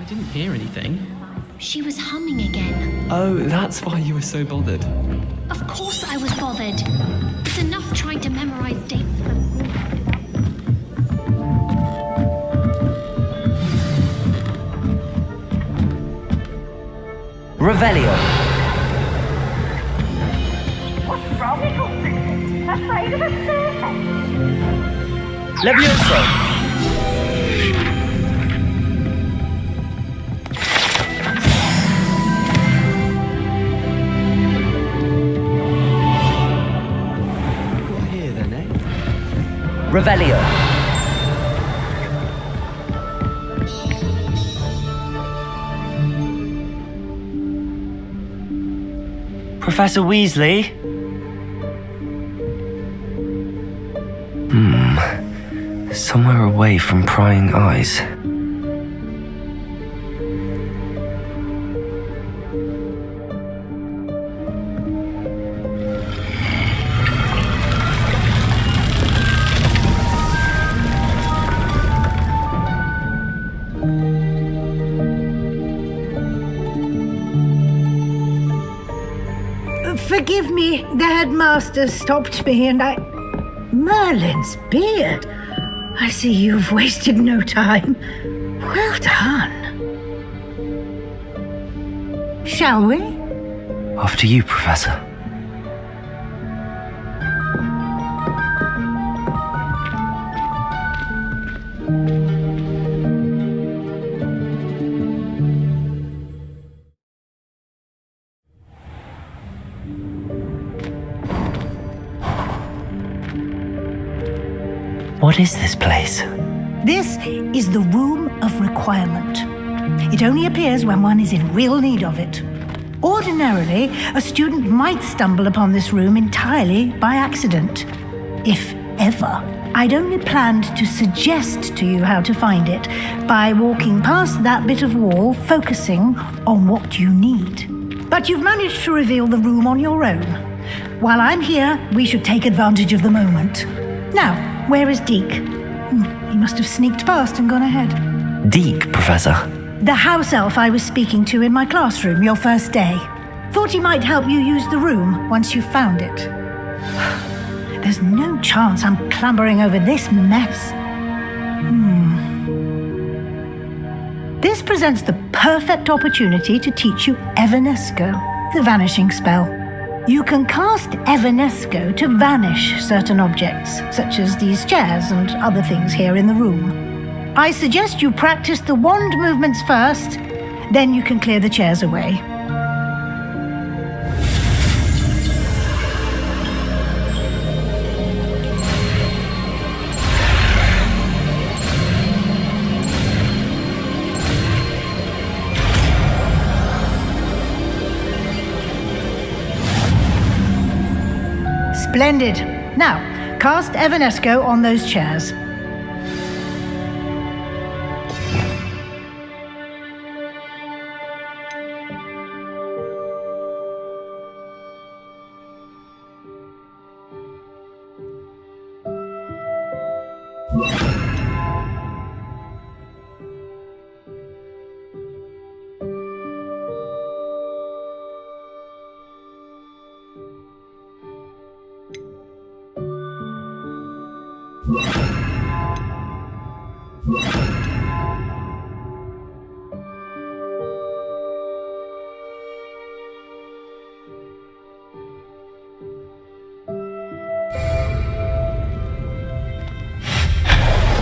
I didn't hear anything. She was humming again. Oh, that's why you were so bothered. Of course I was bothered. It's enough trying to memorize dates from school. Revelio. What's wrong with you? Afraid of a serpent? Levioso. Revelio. Professor Weasley? Somewhere away from prying eyes. Forgive me, the headmaster stopped me and I... Merlin's beard. I see you've wasted no time. Well done. Shall we? After you, Professor. What is this place? This is the Room of Requirement. It only appears when one is in real need of it. Ordinarily, a student might stumble upon this room entirely by accident, if ever. I'd only planned to suggest to you how to find it by walking past that bit of wall, focusing on what you need. But you've managed to reveal the room on your own. While I'm here, we should take advantage of the moment. Now, where is Deke? He must have sneaked past and gone ahead. Deke, Professor. The house elf I was speaking to in my classroom your first day. Thought he might help you use the room once you found it. There's no chance I'm clambering over this mess. This presents the perfect opportunity to teach you Evanesco, the vanishing spell. You can cast Evanesco to vanish certain objects, such as these chairs and other things here in the room. I suggest you practice the wand movements first, then you can clear the chairs away. Splendid. Now, cast Evanesco on those chairs.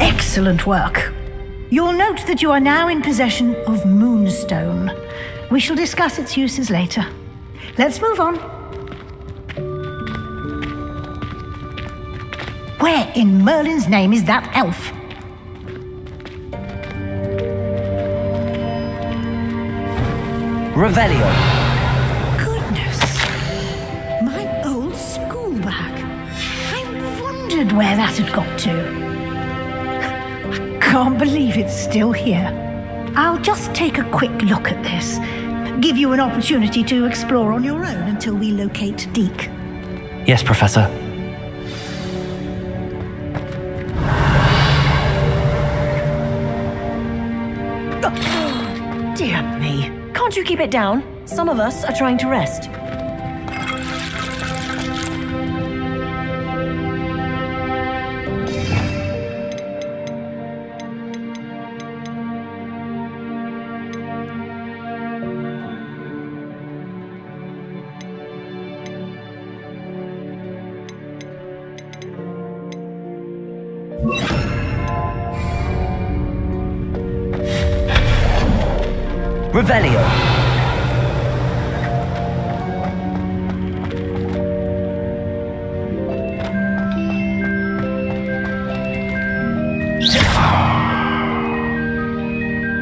Excellent work. You'll note that you are now in possession of Moonstone. We shall discuss its uses later. Let's move on. Where in Merlin's name is that elf? Revelio. Goodness. My old school bag. I wondered where that had got to. Can't believe it's still here. I'll just take a quick look at this. Give you an opportunity to explore on your own until we locate Deke. Yes, Professor. Dear me. Can't you keep it down? Some of us are trying to rest. Revelio.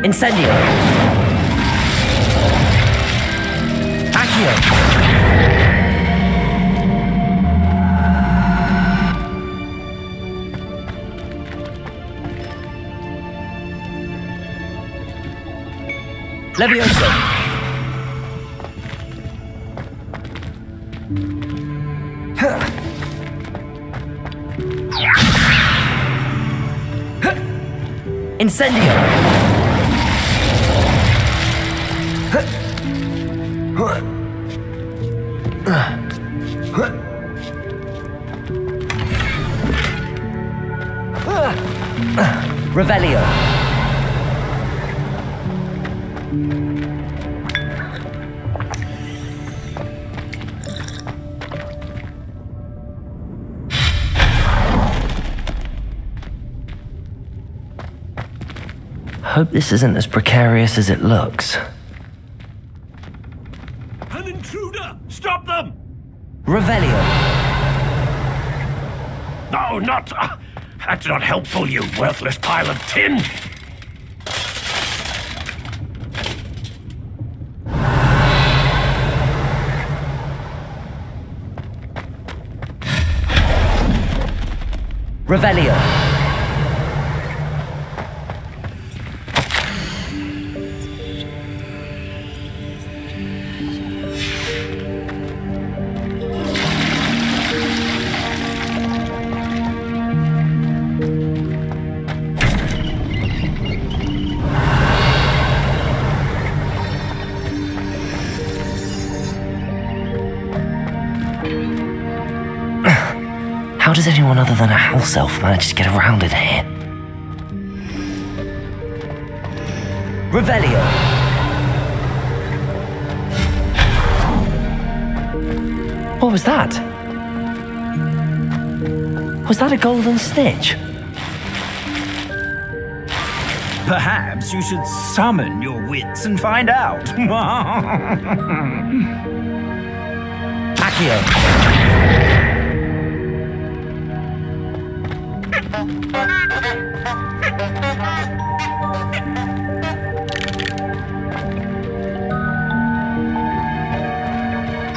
Incendio. Accio. Levioso. Incendio. Revelio. Hope this isn't as precarious as it looks. An intruder! Stop them! Revelio. No, not... That's not helpful, you worthless pile of tin! Revelio. How does anyone other than a house elf manage to get around in here? Revelio. What was that? Was that a golden snitch? Perhaps you should summon your wits and find out. Accio.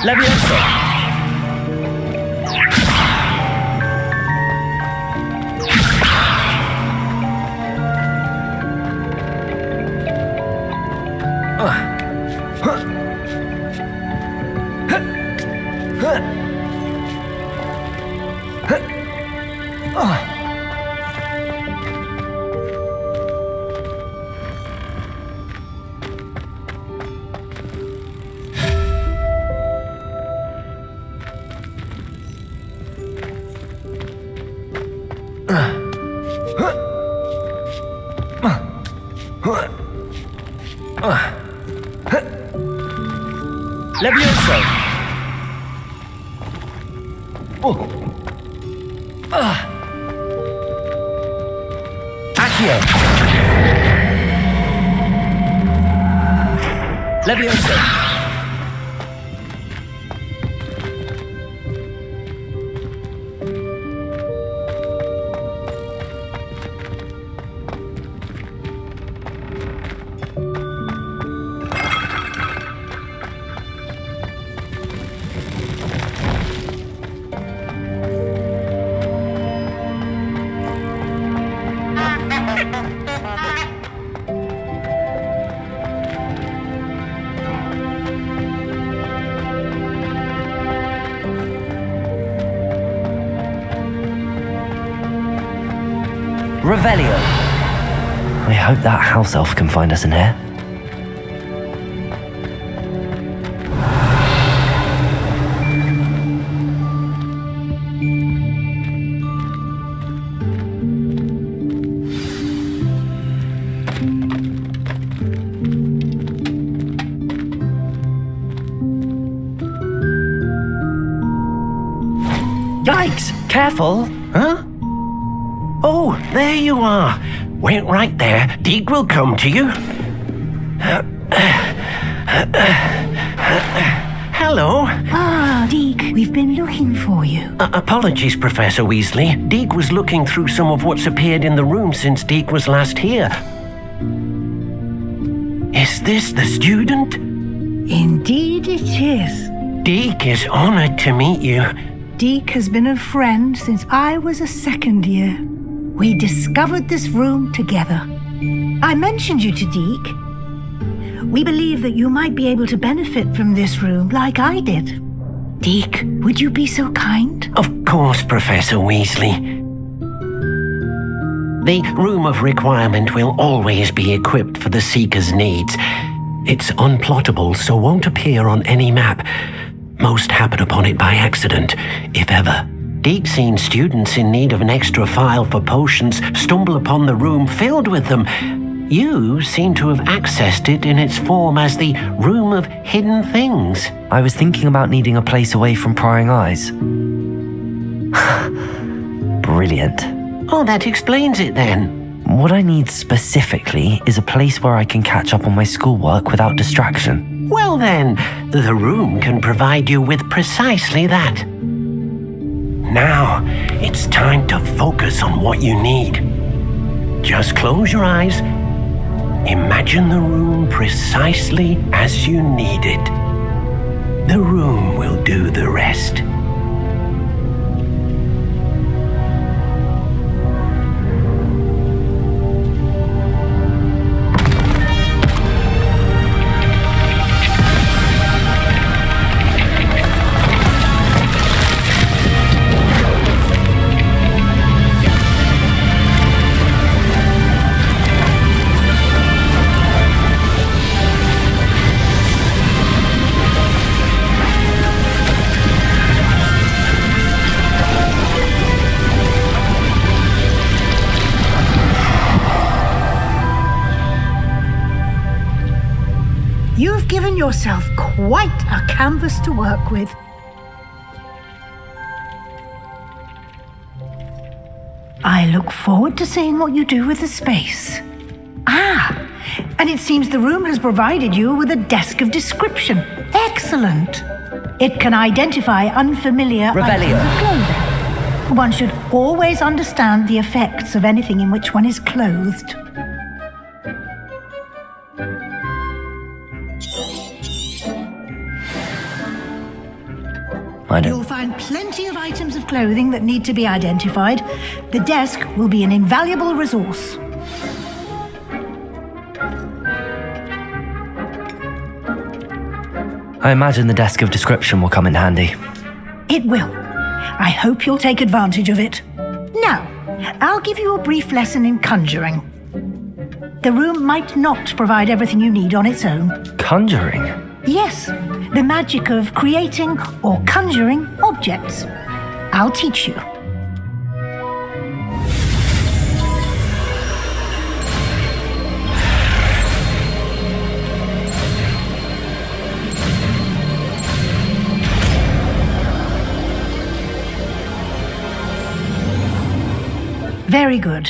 Levioso. Levioso. Accio. Levioso. Revelio. I hope that house elf can find us in here. Yikes! Careful! Huh? Oh, there you are. Wait right there. Deek will come to you. Hello. Ah, Deek, we've been looking for you. Apologies, Professor Weasley. Deek was looking through some of what's appeared in the room since Deek was last here. Is this the student? Indeed it is. Deek is honored to meet you. Deek has been a friend since I was a second year. We discovered this room together. I mentioned you to Deek. We believe that you might be able to benefit from this room like I did. Deek, would you be so kind? Of course, Professor Weasley. The Room of Requirement will always be equipped for the Seeker's needs. It's unplottable, so won't appear on any map. Most happen upon it by accident, if ever. Deek's seen students in need of an extra file for potions stumble upon the room filled with them. You seem to have accessed it in its form as the Room of Hidden Things. I was thinking about needing a place away from prying eyes. Brilliant. Oh, that explains it then. What I need specifically is a place where I can catch up on my schoolwork without distraction. Well then, the room can provide you with precisely that. Now, It's time to focus on what you need. Just close your eyes. Imagine the room precisely as you need it. The room will do the rest. You've given yourself quite a canvas to work with. I look forward to seeing what you do with the space. And it seems the room has provided you with a desk of description. Excellent. It can identify unfamiliar items of clothing. One should always understand the effects of anything in which one is clothed. You'll find plenty of items of clothing that need to be identified. The desk will be an invaluable resource. I imagine the desk of description will come in handy. It will. I hope you'll take advantage of it. Now, I'll give you a brief lesson in conjuring. The room might not provide everything you need on its own. Conjuring? Yes, the magic of creating or conjuring objects. I'll teach you. Very good.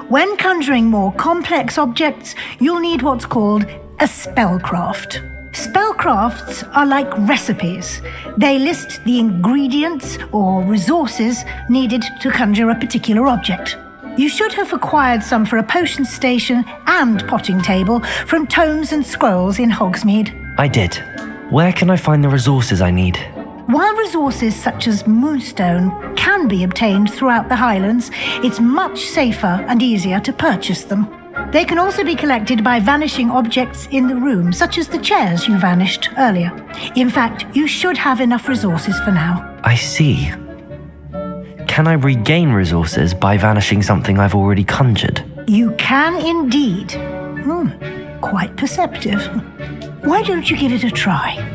When conjuring more complex objects, you'll need what's called a spellcraft. Spellcrafts are like recipes. They list the ingredients or resources needed to conjure a particular object. You should have acquired some for a potion station and potting table from tomes and scrolls in Hogsmeade. I did. Where can I find the resources I need? While resources such as moonstone can be obtained throughout the Highlands, it's much safer and easier to purchase them. They can also be collected by vanishing objects in the room, such as the chairs you vanished earlier. In fact, you should have enough resources for now. I see. Can I regain resources by vanishing something I've already conjured? You can indeed. Quite perceptive. Why don't you give it a try?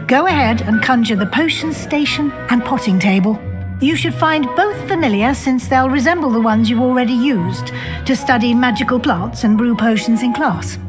Go ahead and conjure the potion station and potting table. You should find both familiar, since they'll resemble the ones you've already used to study magical plants and brew potions in class.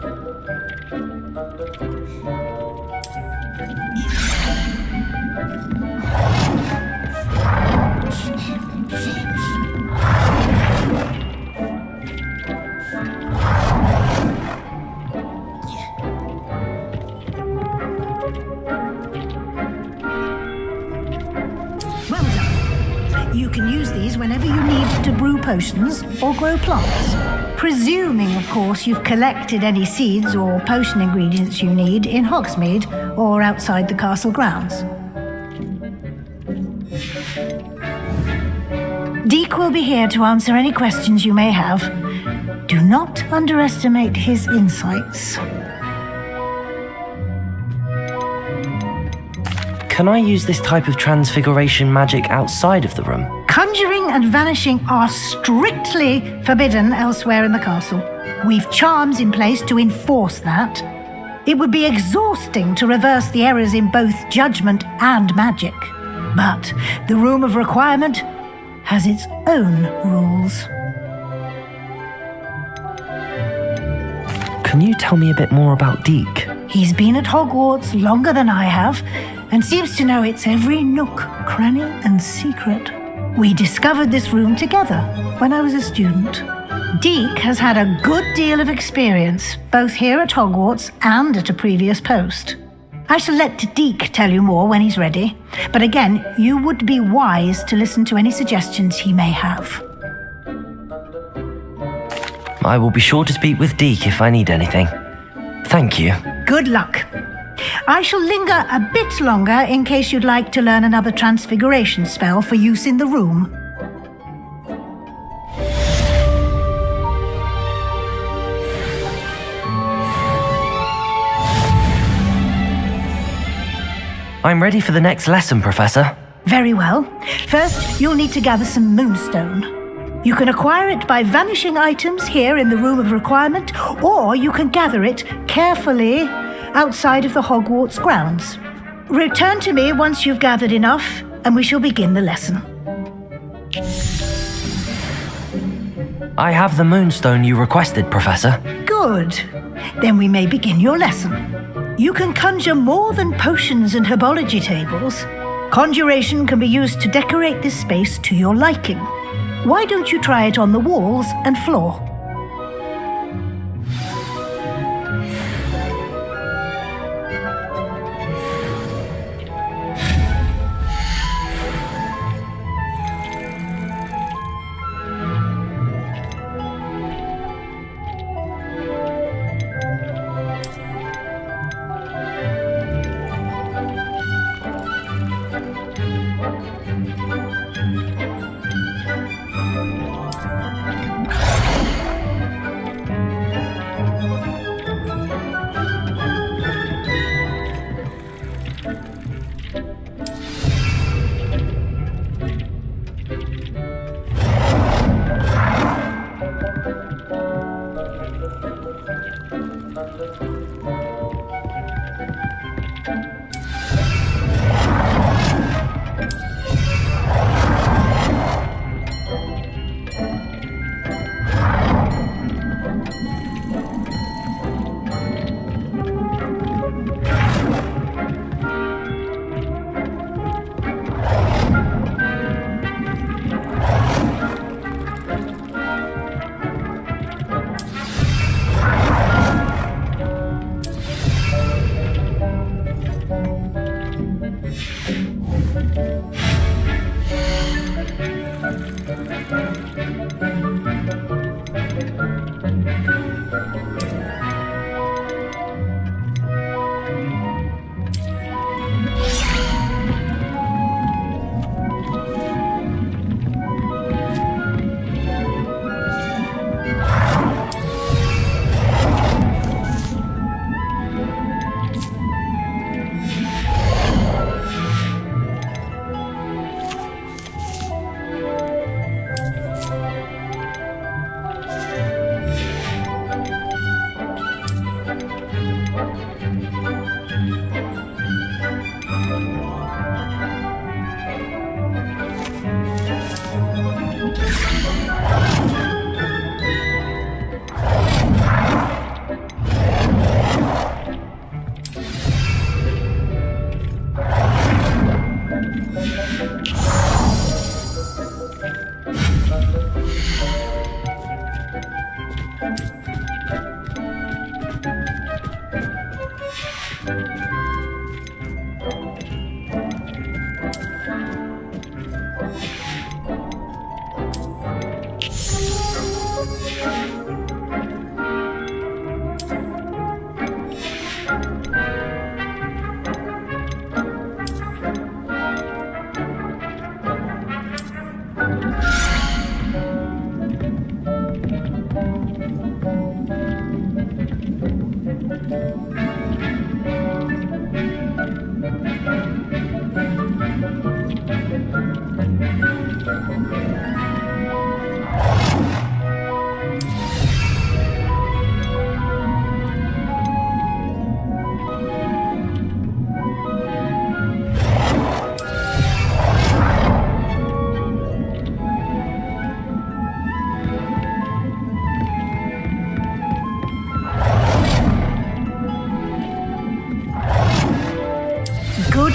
Well done. You can use these whenever you need to brew potions or grow plants. Presuming, of course, you've collected any seeds or potion ingredients you need in Hogsmeade or outside the castle grounds. Deek will be here to answer any questions you may have. Do not underestimate his insights. Can I use this type of transfiguration magic outside of the room? Conjuring and vanishing are strictly forbidden elsewhere in the castle. We've charms in place to enforce that. It would be exhausting to reverse the errors in both judgment and magic. But the Room of Requirement has its own rules. Can you tell me a bit more about Deek? He's been at Hogwarts longer than I have, and seems to know its every nook, cranny, and secret. We discovered this room together when I was a student. Deek has had a good deal of experience, both here at Hogwarts and at a previous post. I shall let Deek tell you more when he's ready, but again, you would be wise to listen to any suggestions he may have. I will be sure to speak with Deek if I need anything. Thank you. Good luck. I shall linger a bit longer in case you'd like to learn another transfiguration spell for use in the room. I'm ready for the next lesson, Professor. Very well. First, you'll need to gather some moonstone. You can acquire it by vanishing items here in the Room of Requirement, or you can gather it carefully outside of the Hogwarts grounds. Return to me once you've gathered enough, and we shall begin the lesson. I have the moonstone you requested, Professor. Good. Then we may begin your lesson. You can conjure more than potions and herbology tables. Conjuration can be used to decorate this space to your liking. Why don't you try it on the walls and floor?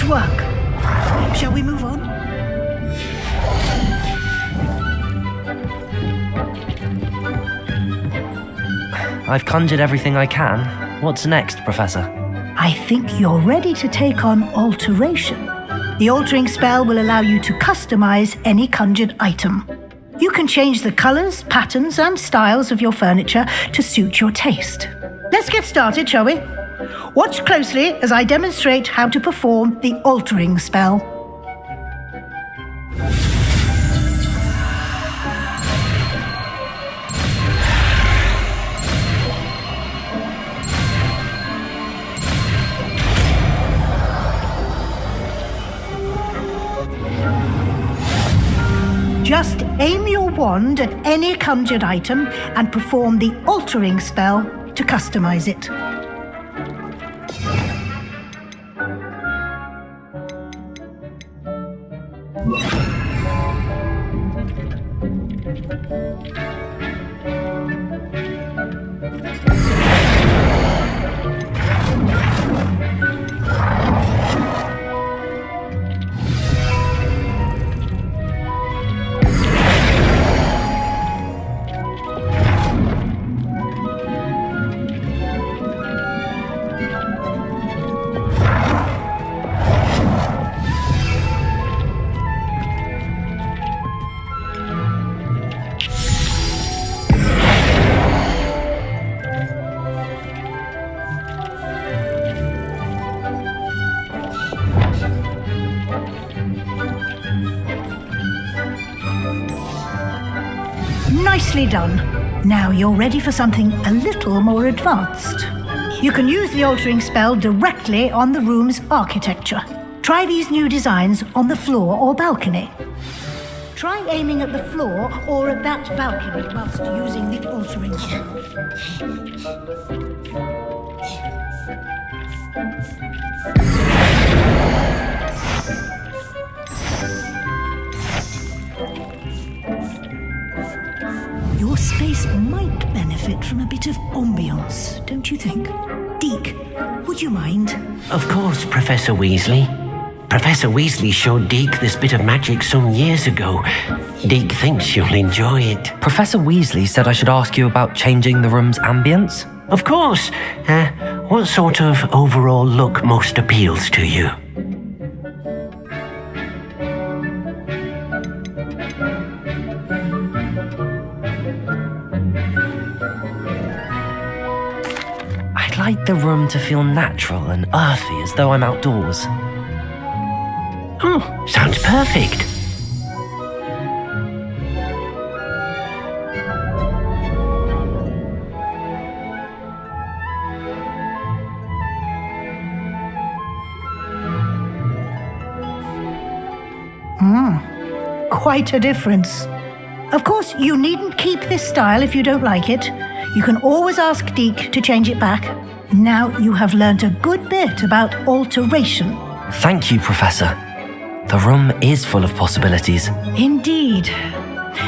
work. Shall we move on? I've conjured everything I can. What's next, Professor? I think you're ready to take on alteration. The altering spell will allow you to customize any conjured item. You can change the colors, patterns, and styles of your furniture to suit your taste. Let's get started, shall we? Watch closely as I demonstrate how to perform the altering spell. Just aim your wand at any conjured item and perform the altering spell to customize it. Nicely done. Now you're ready for something a little more advanced. You can use the altering spell directly on the room's architecture. Try these new designs on the floor or balcony. Try aiming at the floor or at that balcony whilst using the altering spell. Your space might benefit from a bit of ambience, don't you think? Deke, would you mind? Of course, Professor Weasley. Professor Weasley showed Deke this bit of magic some years ago. Deke thinks you'll enjoy it. Professor Weasley said I should ask you about changing the room's ambience? Of course. What sort of overall look most appeals to you? I'd like the room to feel natural and earthy, as though I'm outdoors. Oh, sounds perfect. Quite a difference. Of course, you needn't keep this style if you don't like it. You can always ask Deke to change it back. Now you have learnt a good bit about alteration. Thank you, Professor. The room is full of possibilities. Indeed.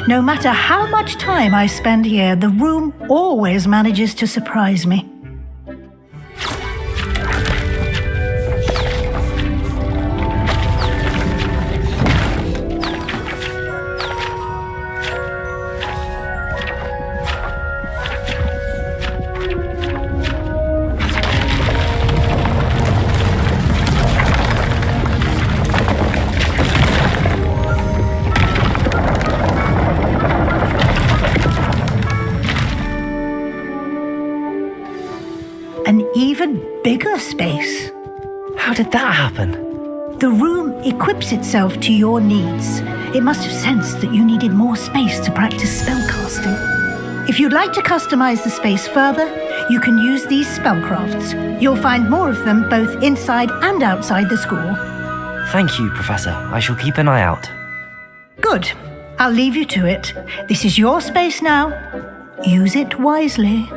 No matter how much time I spend here, the room always manages to surprise me. An even bigger space. How did that happen? The room equips itself to your needs. It must have sensed that you needed more space to practice spellcasting. If you'd like to customize the space further, you can use these spellcrafts. You'll find more of them both inside and outside the school. Thank you, Professor. I shall keep an eye out. Good. I'll leave you to it. This is your space now. Use it wisely.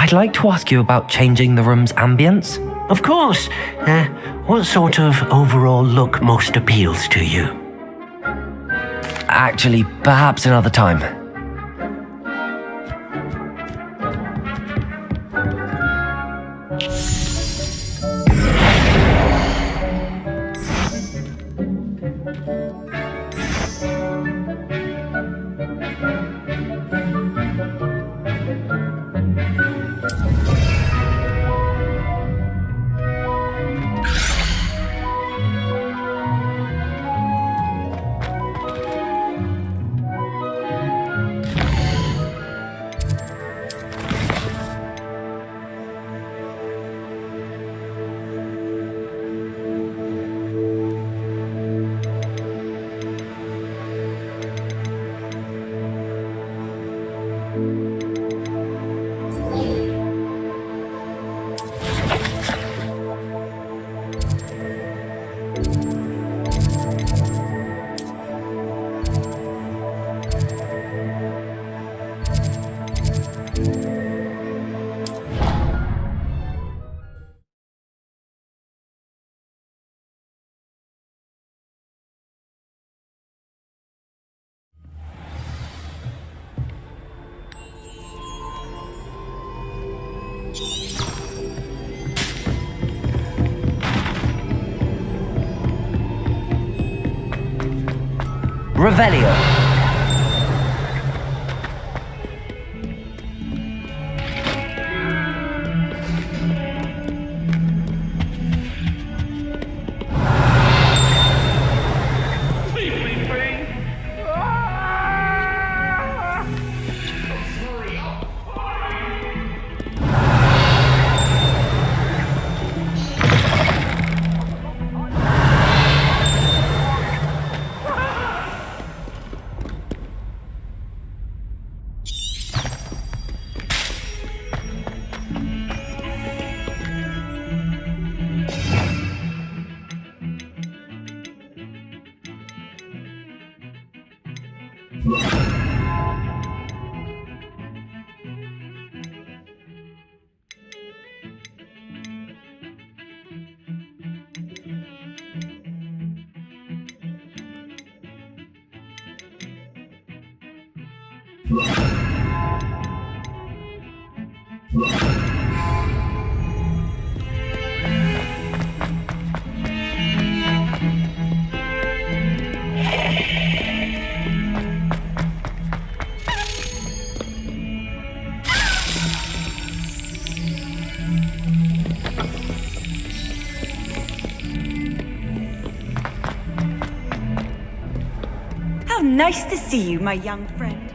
I'd like to ask you about changing the room's ambience. Of course. What sort of overall look most appeals to you? Actually, perhaps another time. Revelio. How nice to see you, my young friend.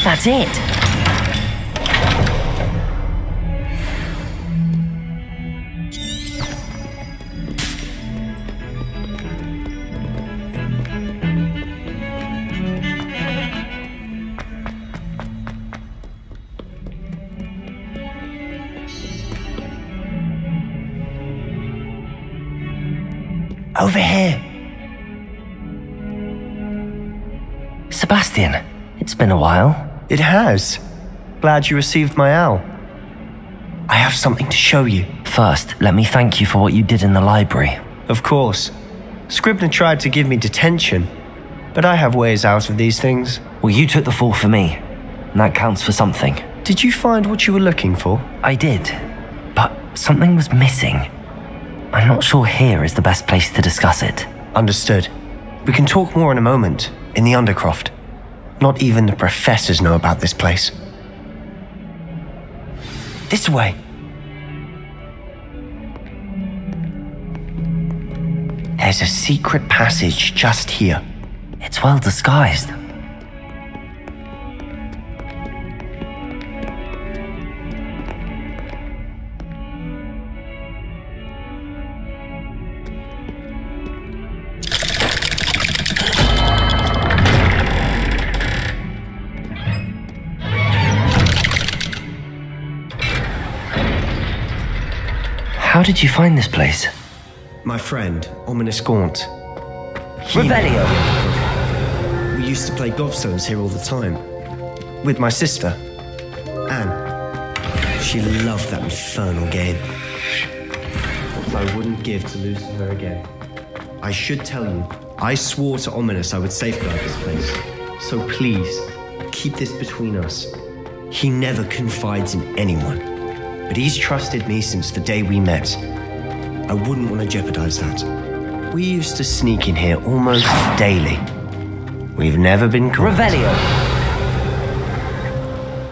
That's it. Over here. Sebastian, it's been a while. It has. Glad you received my owl. I have something to show you. First, let me thank you for what you did in the library. Of course. Scribner tried to give me detention, but I have ways out of these things. Well, you took the fall for me, and that counts for something. Did you find what you were looking for? I did, but something was missing. I'm not sure here is the best place to discuss it. Understood. We can talk more in a moment, in the Undercroft. Not even the professors know about this place. This way. There's a secret passage just here. It's well disguised. How did you find this place? My friend, Ominous Gaunt. Revelio. We used to play gobstones here all the time. With my sister, Anne. She loved that infernal game. I wouldn't give to lose to her again. I should tell you, I swore to Ominous I would safeguard this place. So please, keep this between us. He never confides in anyone. But he's trusted me since the day we met. I wouldn't want to jeopardize that. We used to sneak in here almost daily. We've never been caught. Revelio.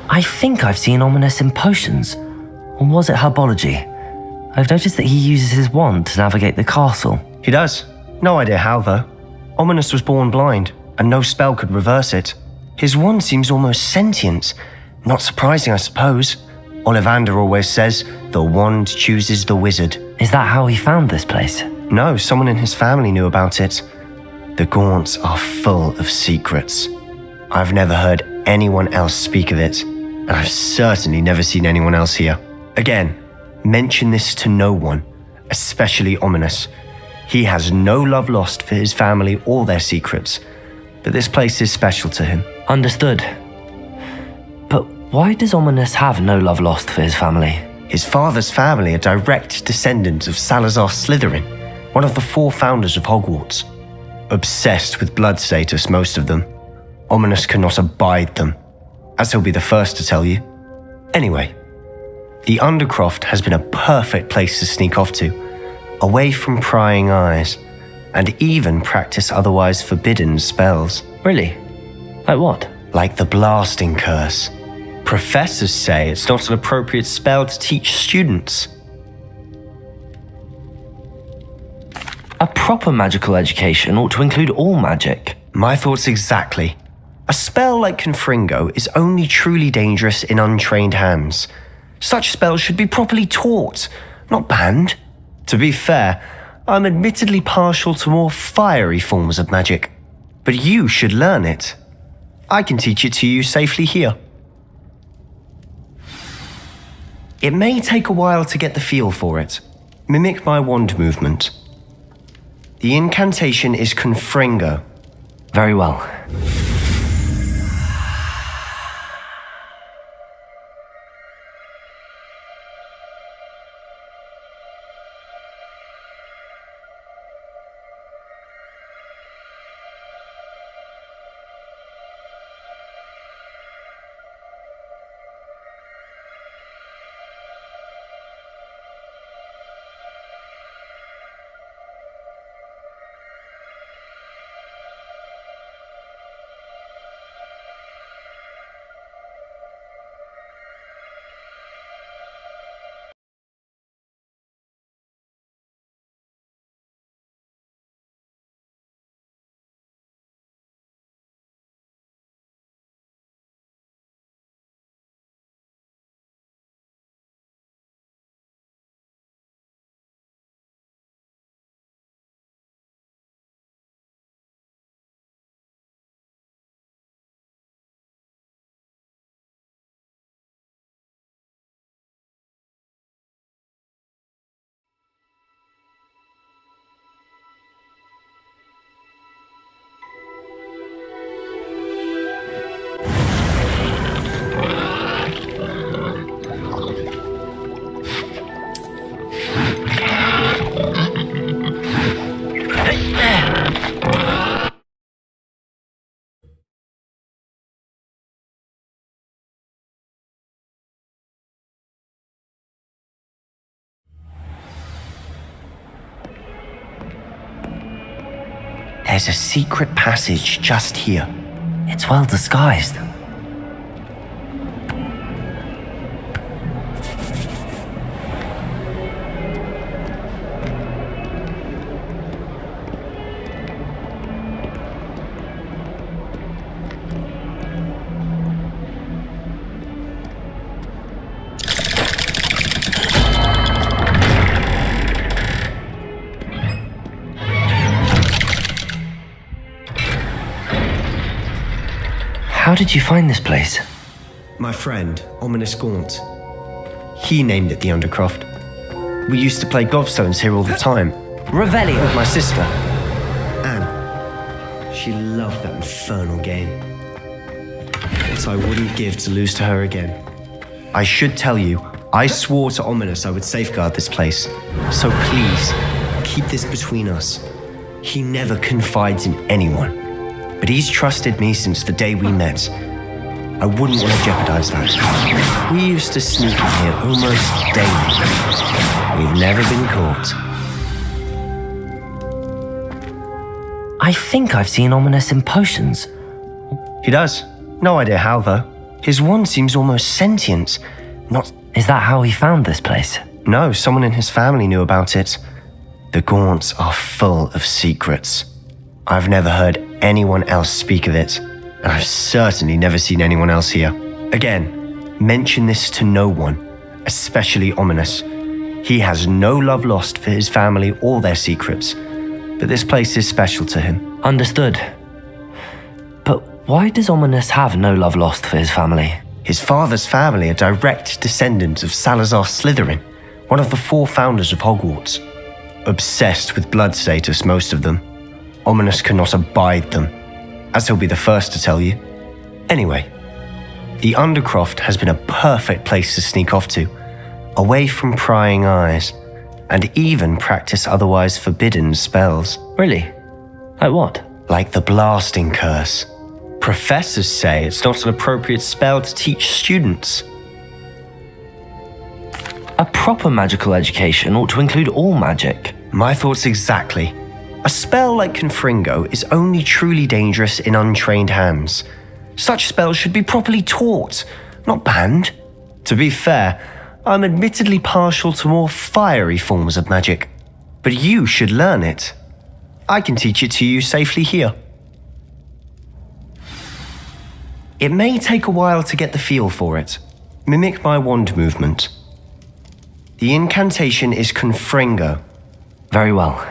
I think I've seen Ominous in potions. Or was it herbology? I've noticed that he uses his wand to navigate the castle. He does. No idea how, though. Ominous was born blind, and no spell could reverse it. His wand seems almost sentient. Not surprising, I suppose. Ollivander always says, the wand chooses the wizard. Is that how he found this place? No, someone in his family knew about it. The Gaunts are full of secrets. I've never heard anyone else speak of it, and I've certainly never seen anyone else here. Again, mention this to no one, especially Ominous. He has no love lost for his family or their secrets, but this place is special to him. Understood. But why does Ominous have no love lost for his family? His father's family are direct descendants of Salazar Slytherin, one of the 4 founders of Hogwarts. Obsessed with blood status, most of them. Ominous cannot abide them, as he'll be the first to tell you. Anyway, the Undercroft has been a perfect place to sneak off to, away from prying eyes, and even practice otherwise forbidden spells. Really? Like what? Like the blasting curse. Professors say it's not an appropriate spell to teach students. A proper magical education ought to include all magic. My thoughts exactly. A spell like Confringo is only truly dangerous in untrained hands. Such spells should be properly taught, not banned. To be fair, I'm admittedly partial to more fiery forms of magic, but you should learn it. I can teach it to you safely here. It may take a while to get the feel for it. Mimic my wand movement. The incantation is Confringo. Very well. There's a secret passage just here. It's well disguised. How did you find this place? My friend, Ominous Gaunt. He named it the Undercroft. We used to play gobstones here all the time. Revelio. With my sister, Anne. She loved that infernal game. What I wouldn't give to lose to her again. I should tell you, I swore to Ominous I would safeguard this place. So please, keep this between us. He never confides in anyone. But he's trusted me since the day we met. I wouldn't want to jeopardize that. We used to sneak in here almost daily. We've never been caught. I think I've seen Ominous in potions. He does. No idea how, though. His wand seems almost sentient. Not... Is that how he found this place? No, someone in his family knew about it. The Gaunts are full of secrets. I've never heard anyone else speak of it, and I've certainly never seen anyone else here. Again, mention this to no one, especially Ominous. He has no love lost for his family or their secrets, but this place is special to him. Understood. But why does Ominous have no love lost for his family? His father's family are direct descendants of Salazar Slytherin, one of the 4 founders of Hogwarts. Obsessed with blood status, most of them. Ominous cannot abide them, as he'll be the first to tell you. Anyway, the Undercroft has been a perfect place to sneak off to, away from prying eyes, and even practice otherwise forbidden spells. Really? Like what? Like the blasting curse. Professors say it's not an appropriate spell to teach students. A proper magical education ought to include all magic. My thoughts exactly. A spell like Confringo is only truly dangerous in untrained hands. Such spells should be properly taught, not banned. To be fair, I'm admittedly partial to more fiery forms of magic, but you should learn it. I can teach it to you safely here. It may take a while to get the feel for it. Mimic my wand movement. The incantation is Confringo. Very well.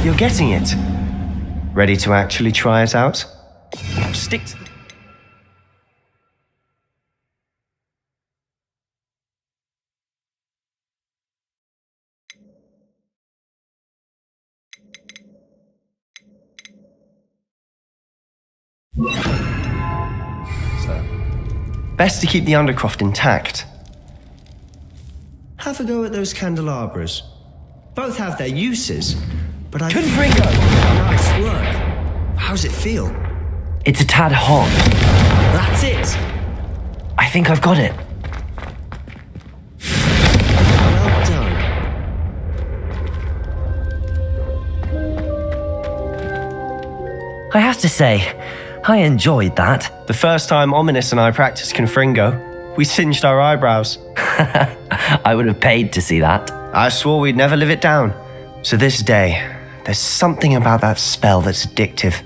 You're getting it. Ready to actually try it out? Stick to the... Best to keep the Undercroft intact. Have a go at those candelabras. Both have their uses, but I... Confringo! Nice work. How's it feel? It's a tad hot. That's it! I think I've got it. Well done. I have to say, I enjoyed that. The first time Ominous and I practiced Confringo, we singed our eyebrows. I would have paid to see that. I swore we'd never live it down. So this day, there's something about that spell that's addictive.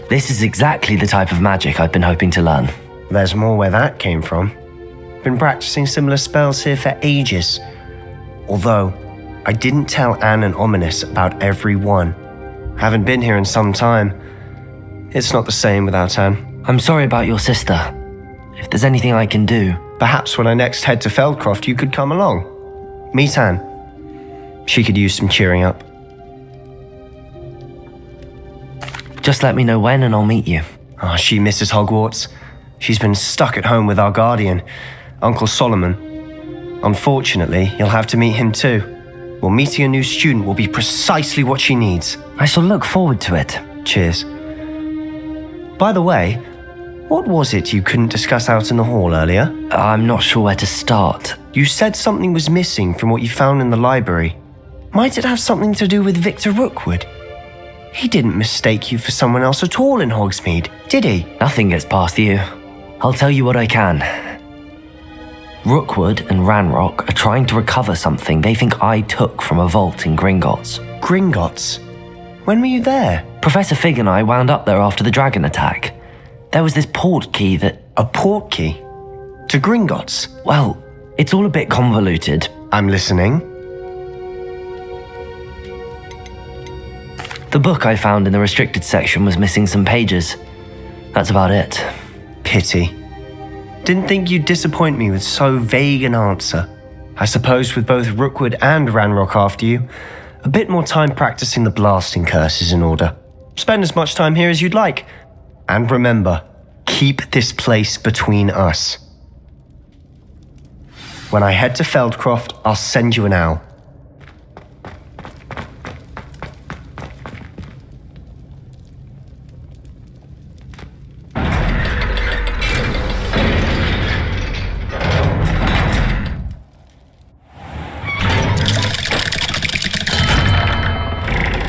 This is exactly the type of magic I've been hoping to learn. There's more where that came from. Been practicing similar spells here for ages. Although, I didn't tell Anne and Ominous about every one. Haven't been here in some time. It's not the same without Anne. I'm sorry about your sister. If there's anything I can do... Perhaps when I next head to Feldcroft, you could come along. Meet Anne. She could use some cheering up. Just let me know when and I'll meet you. Oh, she misses Hogwarts. She's been stuck at home with our guardian, Uncle Solomon. Unfortunately, you'll have to meet him too. Well, meeting a new student will be precisely what she needs. I shall look forward to it. Cheers. By the way, what was it you couldn't discuss out in the hall earlier? I'm not sure where to start. You said something was missing from what you found in the library. Might it have something to do with Victor Rookwood? He didn't mistake you for someone else at all in Hogsmeade, did he? Nothing gets past you. I'll tell you what I can. Rookwood and Ranrock are trying to recover something they think I took from a vault in Gringotts. Gringotts? When were you there? Professor Fig and I wound up there after the dragon attack. There was this port key that... A port key? To Gringotts? Well, it's all a bit convoluted. I'm listening. The book I found in the restricted section was missing some pages. That's about it. Pity. Didn't think you'd disappoint me with so vague an answer. I suppose with both Rookwood and Ranrock after you, a bit more time practicing the blasting curse is in order. Spend as much time here as you'd like. And remember, keep this place between us. When I head to Feldcroft, I'll send you an owl.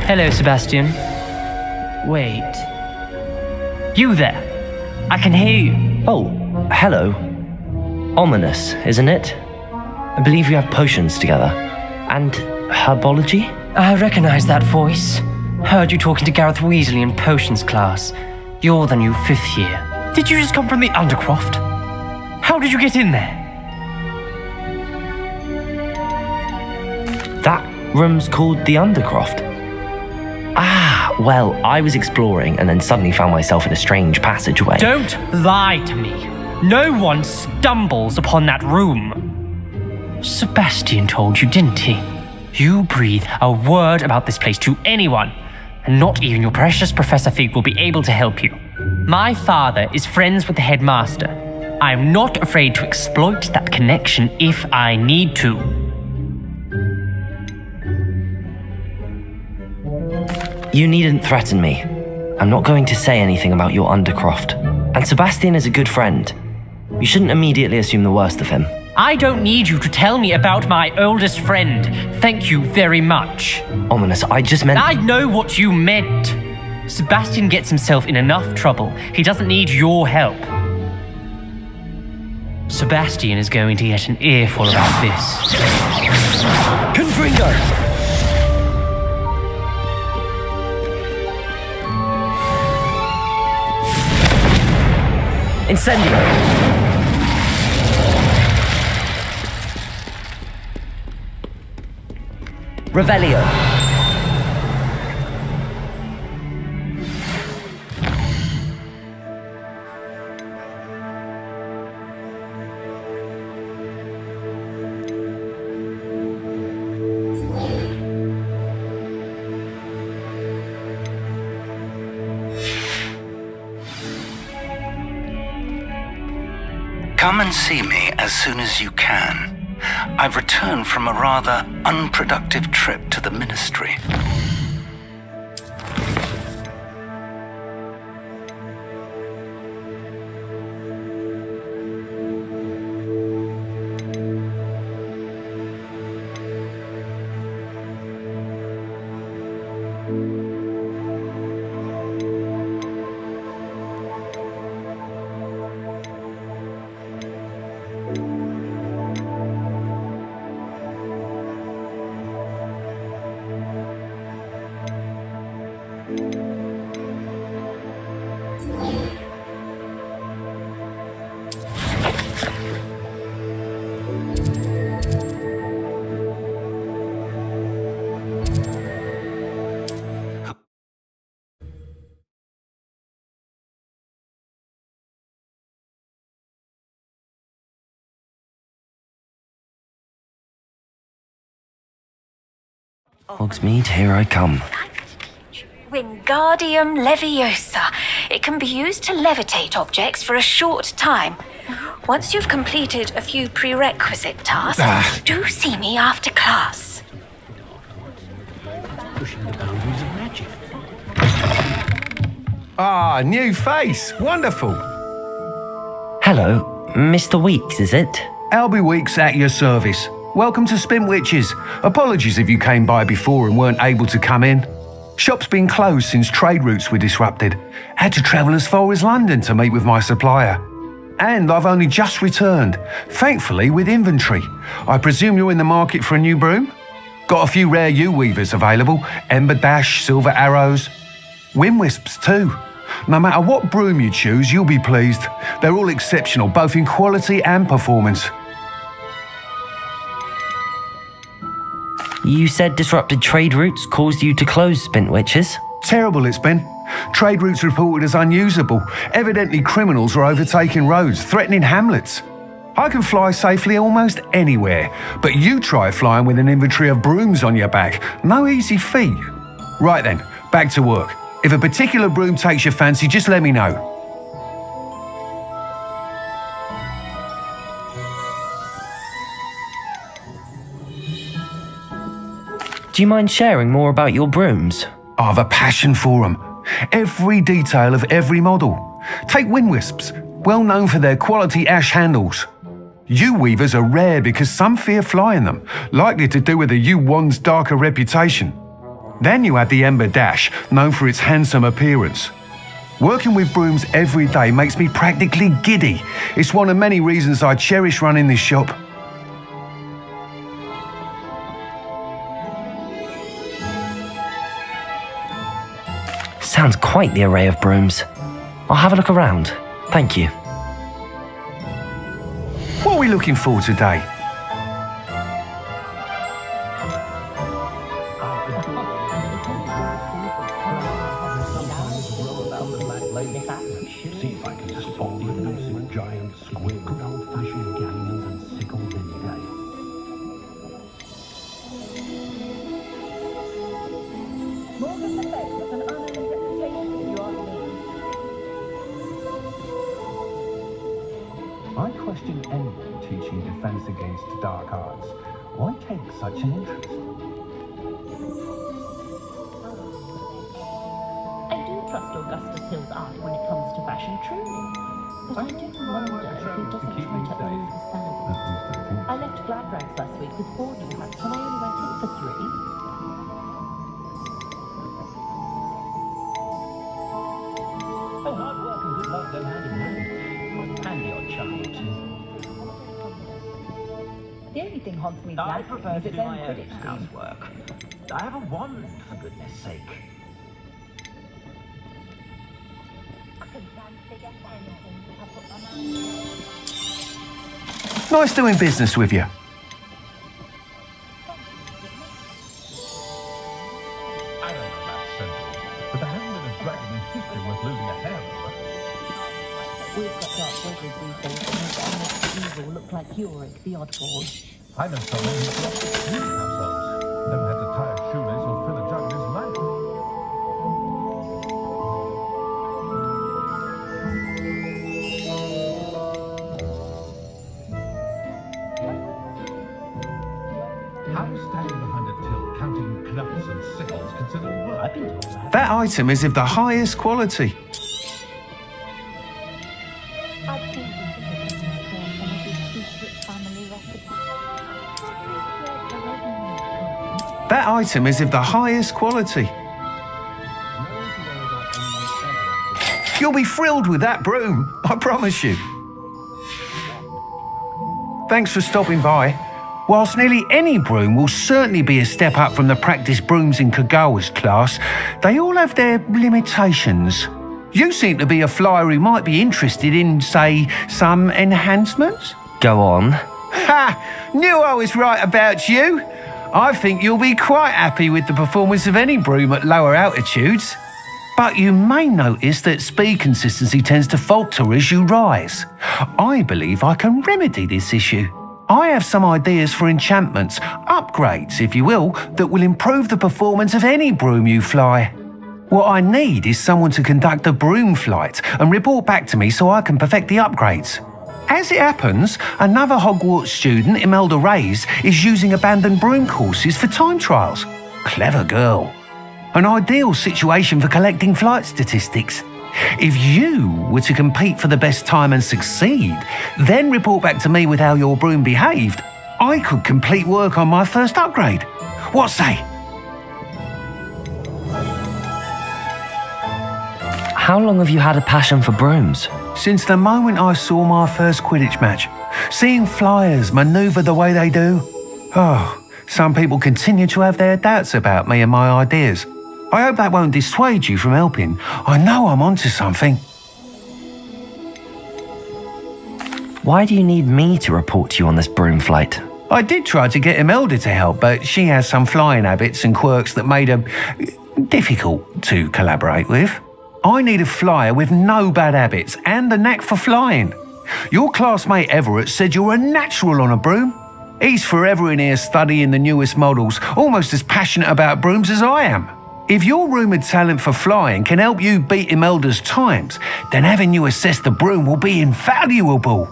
Hello, Sebastian. Wait. You there? I can hear you. Oh, hello. Ominous, isn't it? I believe we have potions together. And herbology? I recognize that voice. Heard you talking to Gareth Weasley in potions class. You're the new 5th year. Did you just come from the Undercroft? How did you get in there? That room's called the Undercroft. Ah, well, I was exploring and then suddenly found myself in a strange passageway. Don't lie to me. No one stumbles upon that room. Sebastian told you, didn't he? You breathe a word about this place to anyone, and not even your precious Professor Fig will be able to help you. My father is friends with the headmaster. I am not afraid to exploit that connection if I need to. You needn't threaten me. I'm not going to say anything about your Undercroft. And Sebastian is a good friend. You shouldn't immediately assume the worst of him. I don't need you to tell me about my oldest friend. Thank you very much. Ominous, I just meant... I know what you meant. Sebastian gets himself in enough trouble. He doesn't need your help. Sebastian is going to get an earful about this. Confringo! Incendio! Revelio! Come and see me as soon as you can. I've returned from a rather unproductive trip to the Ministry. Hogsmeade, here I come. Wingardium Leviosa. It can be used to levitate objects for a short time. Once you've completed a few prerequisite tasks, do see me after class. Pushing the boundaries of magic. Ah, new face. Wonderful. Hello, Mr. Weeks, is it? Albie Weeks at your service. Welcome to Spintwitches. Apologies if you came by before and weren't able to come in. Shop's been closed since trade routes were disrupted. Had to travel as far as London to meet with my supplier. And I've only just returned, thankfully with inventory. I presume you're in the market for a new broom? Got a few rare yew-weavers available, Ember Dash, Silver Arrows, Wind-Wisps too. No matter what broom you choose, you'll be pleased. They're all exceptional, both in quality and performance. You said disrupted trade routes caused you to close Spintwitches? Terrible it's been. Trade routes reported as unusable. Evidently criminals are overtaking roads, threatening hamlets. I can fly safely almost anywhere, but you try flying with an inventory of brooms on your back. No easy feat. Right then, back to work. If a particular broom takes your fancy, just let me know. Do you mind sharing more about your brooms? I've a passion for them. Every detail of every model. Take wind wisps, well known for their quality ash handles. U weavers are rare because some fear flying them, likely to do with the U wand's darker reputation. Then you have the Ember Dash, known for its handsome appearance. Working with brooms every day makes me practically giddy. It's one of many reasons I cherish running this shop. Sounds quite the array of brooms. I'll have a look around. Thank you. What are we looking for today? See if I can spot the elusive giant squid. Good old-fashioned galleons and sickles any day. Morgan's effect was an unearned reputation, if you ask me. I question anyone teaching defense against dark arts. Why take such an interest? I do trust Augustus Hill's art when it comes to fashion, truly. But I do wonder if he doesn't try to oversell. I left Glad Rags last week with 4 new hats when I only went in for 3. Oh, hard work and good luck go hand in hand. And the odd chuckle, too. The only thing haunts me I is prefer to its do own my own Quidditch team. housework. I have a wand, for goodness sake. Nice doing business with you. I don't know about centuries, but there hasn't been a dragon in history worth losing a hair over. We've got dark wizards these days that make honest evil look like Yorick, the oddball. I know someone who's lost it cleaning themselves. Never had to tie a shoelace or fill a jug in his life. How is standing behind a till, counting knups and sickles considered work? I've been told That item is of the highest quality. That item is of the highest quality. You'll be thrilled with that broom, I promise you. Thanks for stopping by. Whilst nearly any broom will certainly be a step up from the practice brooms in Kagawa's class, they all have their limitations. You seem to be a flyer who might be interested in, say, some enhancements? Go on. Ha! Knew I was right about you. I think you'll be quite happy with the performance of any broom at lower altitudes. But you may notice that speed consistency tends to falter as you rise. I believe I can remedy this issue. I have some ideas for enchantments, upgrades if you will, that will improve the performance of any broom you fly. What I need is someone to conduct a broom flight and report back to me so I can perfect the upgrades. As it happens, another Hogwarts student, Imelda Reyes, is using abandoned broom courses for time trials. Clever girl. An ideal situation for collecting flight statistics. If you were to compete for the best time and succeed, then report back to me with how your broom behaved, I could complete work on my first upgrade. What say? How long have you had a passion for brooms? Since the moment I saw my first Quidditch match. Seeing flyers manoeuvre the way they do. Oh, some people continue to have their doubts about me and my ideas. I hope that won't dissuade you from helping. I know I'm onto something. Why do you need me to report to you on this broom flight? I did try to get Imelda to help, but she has some flying habits and quirks that made her difficult to collaborate with. I need a flyer with no bad habits and the knack for flying. Your classmate Everett said you're a natural on a broom. He's forever in here studying the newest models, almost as passionate about brooms as I am. If your rumoured talent for flying can help you beat Imelda's times, then having you assess the broom will be invaluable.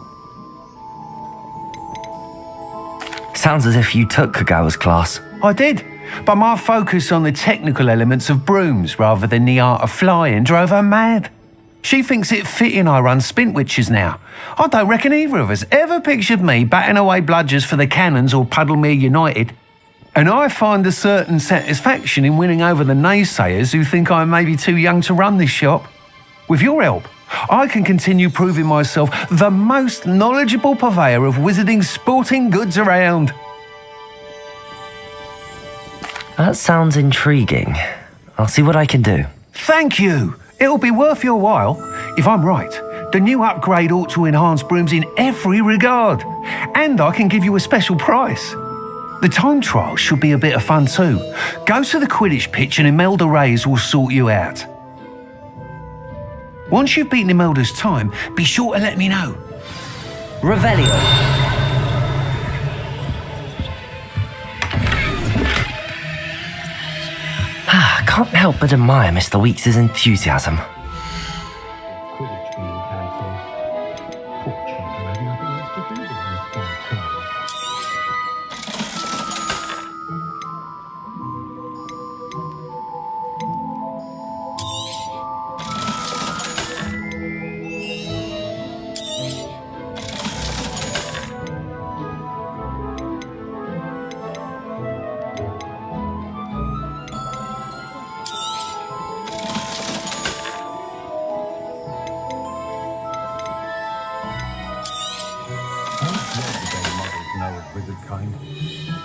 Sounds as if you took Kagawa's class. I did, but my focus on the technical elements of brooms rather than the art of flying drove her mad. She thinks it fitting I run Spintwitches now. I don't reckon either of us ever pictured me batting away bludgers for the Cannons or Puddlemere United. And I find a certain satisfaction in winning over the naysayers who think I may be too young to run this shop. With your help, I can continue proving myself the most knowledgeable purveyor of wizarding sporting goods around. That sounds intriguing. I'll see what I can do. Thank you. It'll be worth your while. If I'm right, the new upgrade ought to enhance brooms in every regard. And I can give you a special price. The time trial should be a bit of fun too. Go to the Quidditch pitch and Imelda Reyes will sort you out. Once you've beaten Imelda's time, be sure to let me know. Revelio. Can't help but admire Mr. Weeks' enthusiasm.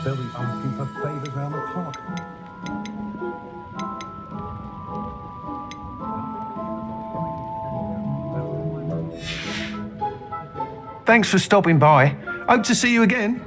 They'll be asking for favours round the clock. Thanks for stopping by. Hope to see you again.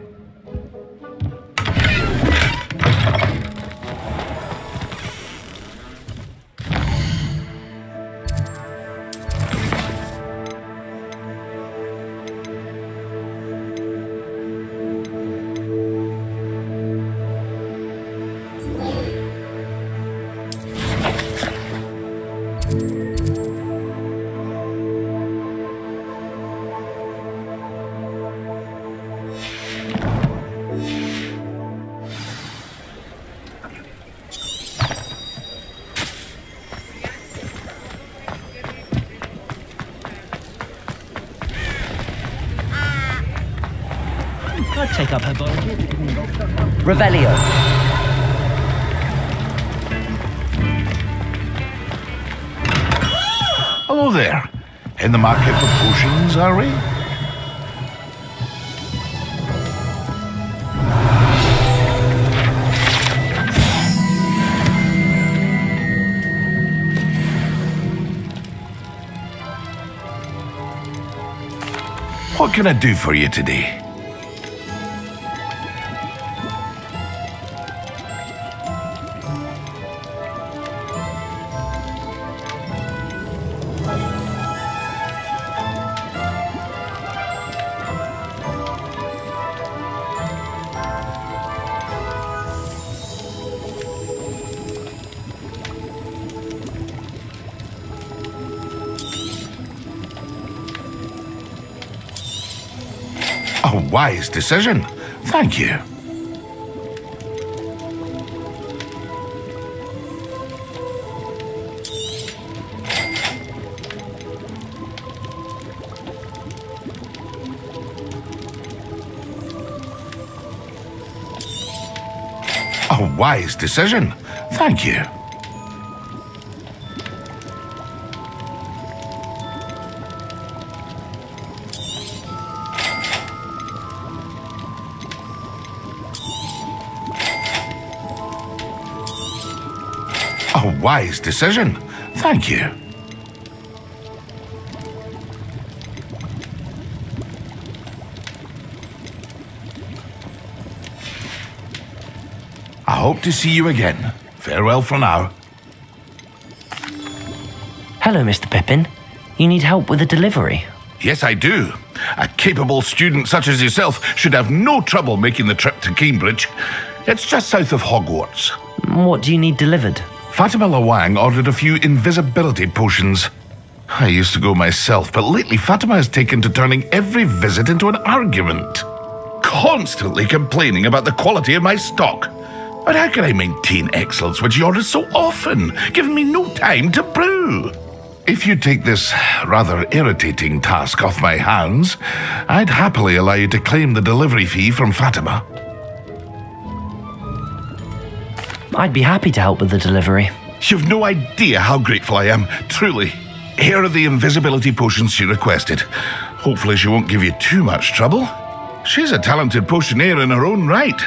I'd take up her biology. Revelio. Hello there. In the market for potions, are we? What can I do for you today? A wise decision. Thank you. A wise decision. Thank you. A wise decision. Thank you. I hope to see you again. Farewell for now. Hello, Mr. Pippin. You need help with a delivery? Yes, I do. A capable student such as yourself should have no trouble making the trip to Cambridge. It's just south of Hogwarts. What do you need delivered? Fatima Lawang ordered a few invisibility potions. I used to go myself, but lately Fatima has taken to turning every visit into an argument. Constantly complaining about the quality of my stock. But how can I maintain excellence when she orders so often, giving me no time to brew? If you take this rather irritating task off my hands, I'd happily allow you to claim the delivery fee from Fatima. I'd be happy to help with the delivery. You've no idea how grateful I am, truly. Here are the invisibility potions she requested. Hopefully she won't give you too much trouble. She's a talented potioneer in her own right.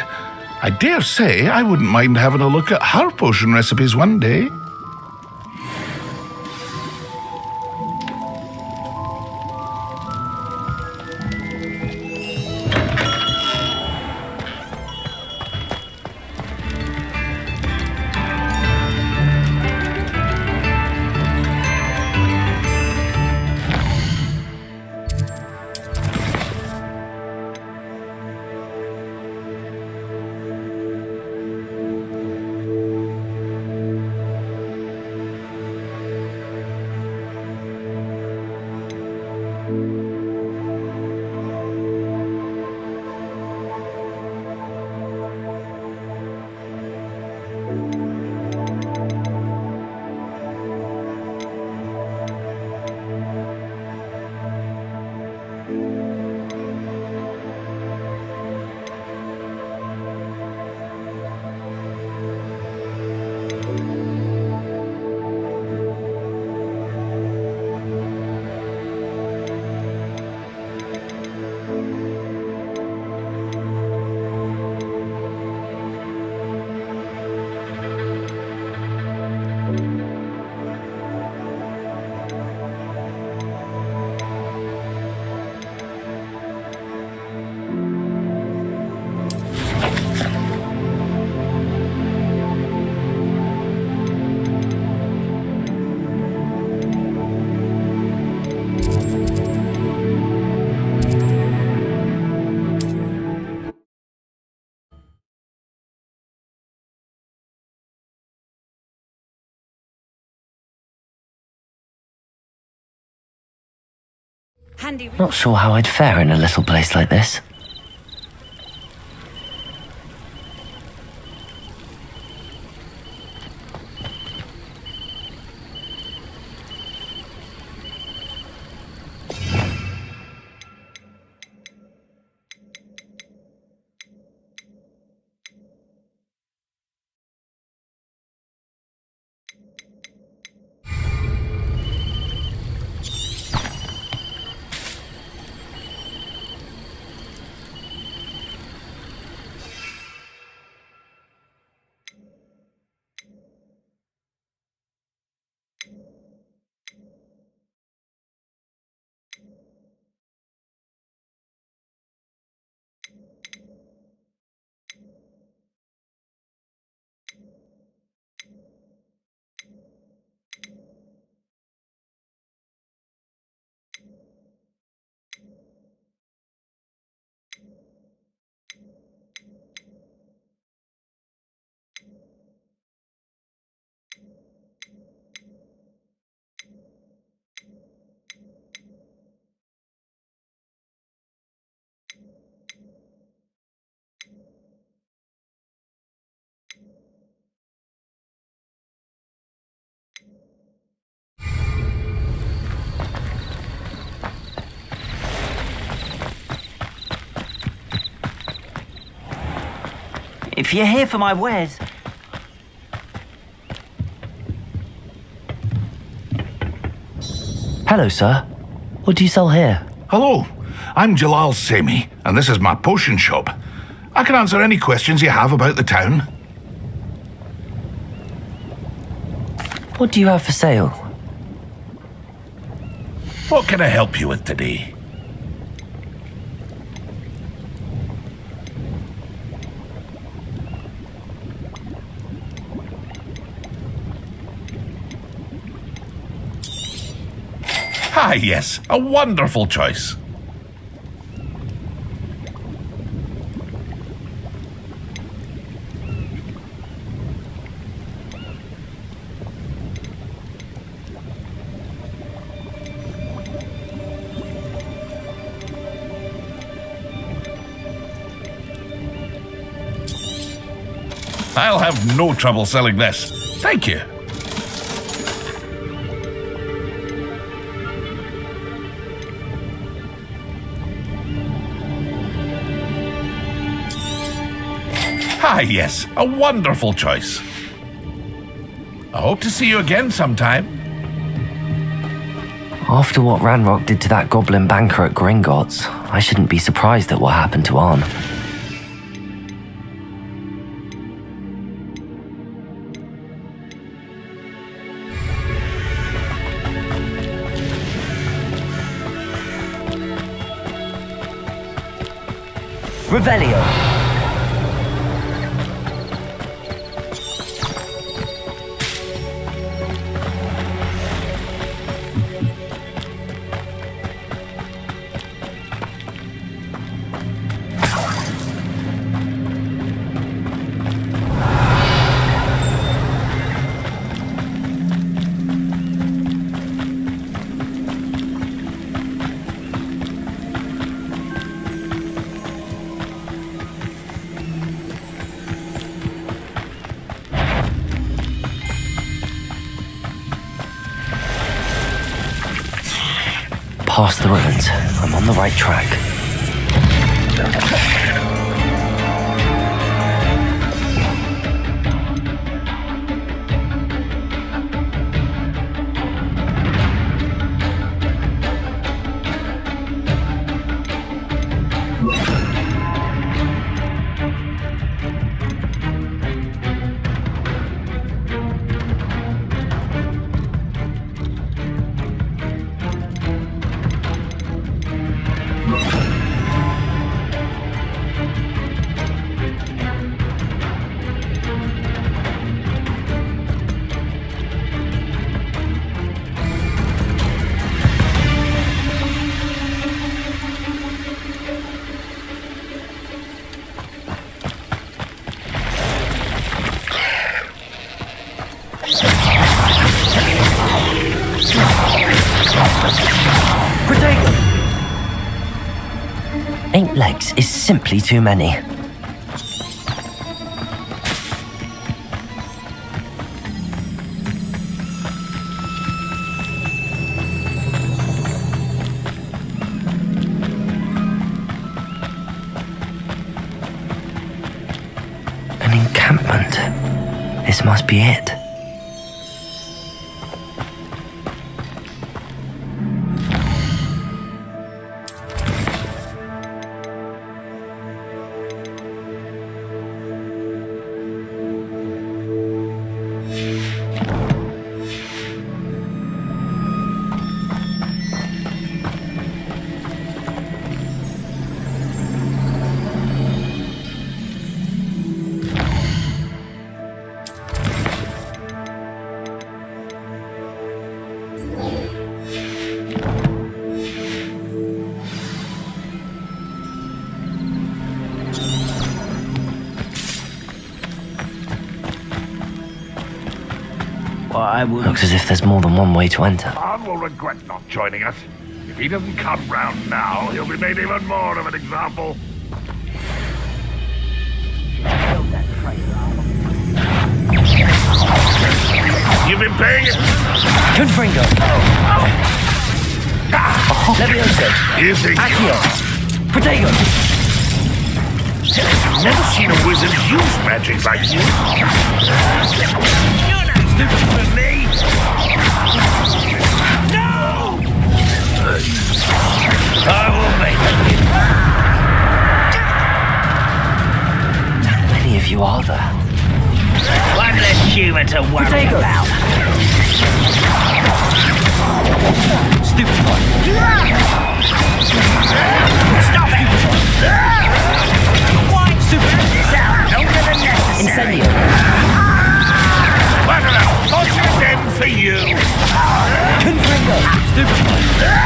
I dare say I wouldn't mind having a look at her potion recipes one day. Not sure how I'd fare in a little place like this. If you're here for my wares... Hello, sir. What do you sell here? Hello, I'm Jalal Semi, and this is my potion shop. I can answer any questions you have about the town. What do you have for sale? What can I help you with today? Ah, yes, a wonderful choice. I'll have no trouble selling this. Thank you. Ah, yes, a wonderful choice. I hope to see you again sometime. After what Ranrock did to that goblin banker at Gringotts, I shouldn't be surprised at what happened to Arn. Revelio. Past the ruins. I'm on the right track. Eight legs is simply too many. An encampment. This must be it. Looks as if there's more than one way to enter. Arn will regret not joining us. If he doesn't come round now, he'll be made even more of an example. You've been paying it? Confringo. Levioso. You think? Accio. Protego. Never seen a wizard use magic like you. You're not stupid for me. No! I will make it. How many of you are there? One less human to worry about. Stupid one. Stop it! Why stupid this out longer than necessary? Incendio. What an unfortunate end for you! Confringo. Stupid one.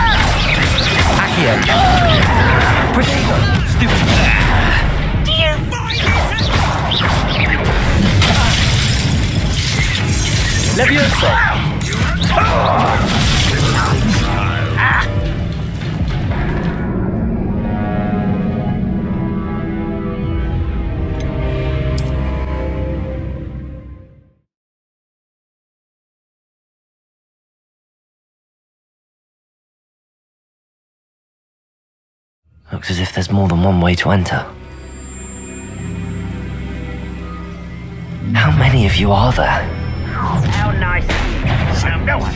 Looks as if there's more than one way to enter. How many of you are there? How nice of you. So no one.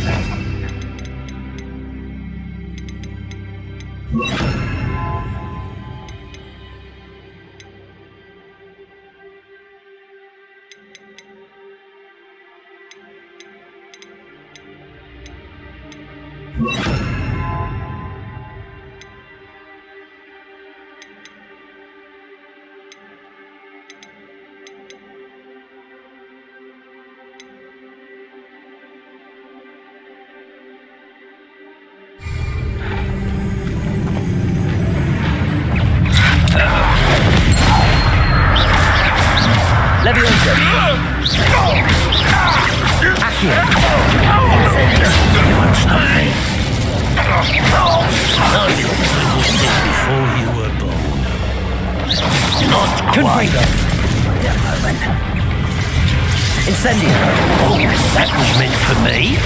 That was meant for me.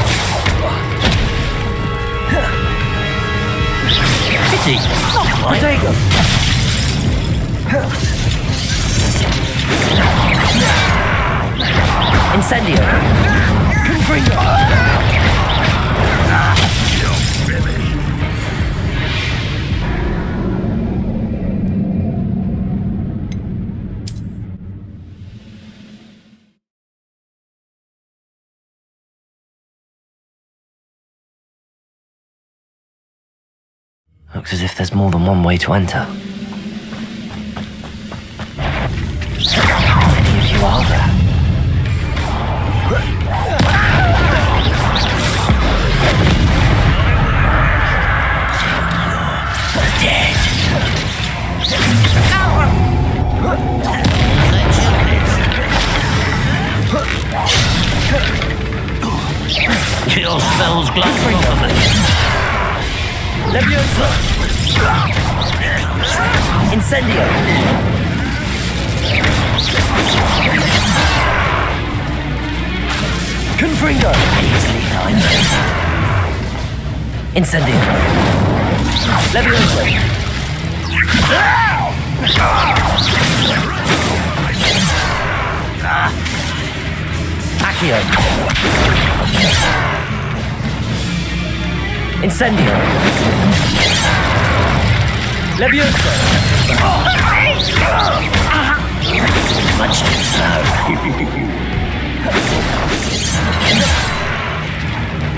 Pity. Not quite. Incendio. Confringo. Looks as if there's more than one way to enter. How many of you are there? Dead. Your spells glance over me. Leviosa! Incendio! Confringo! Incendio! Leviosa! Accio! Incendio! Leviosa! Much too slow.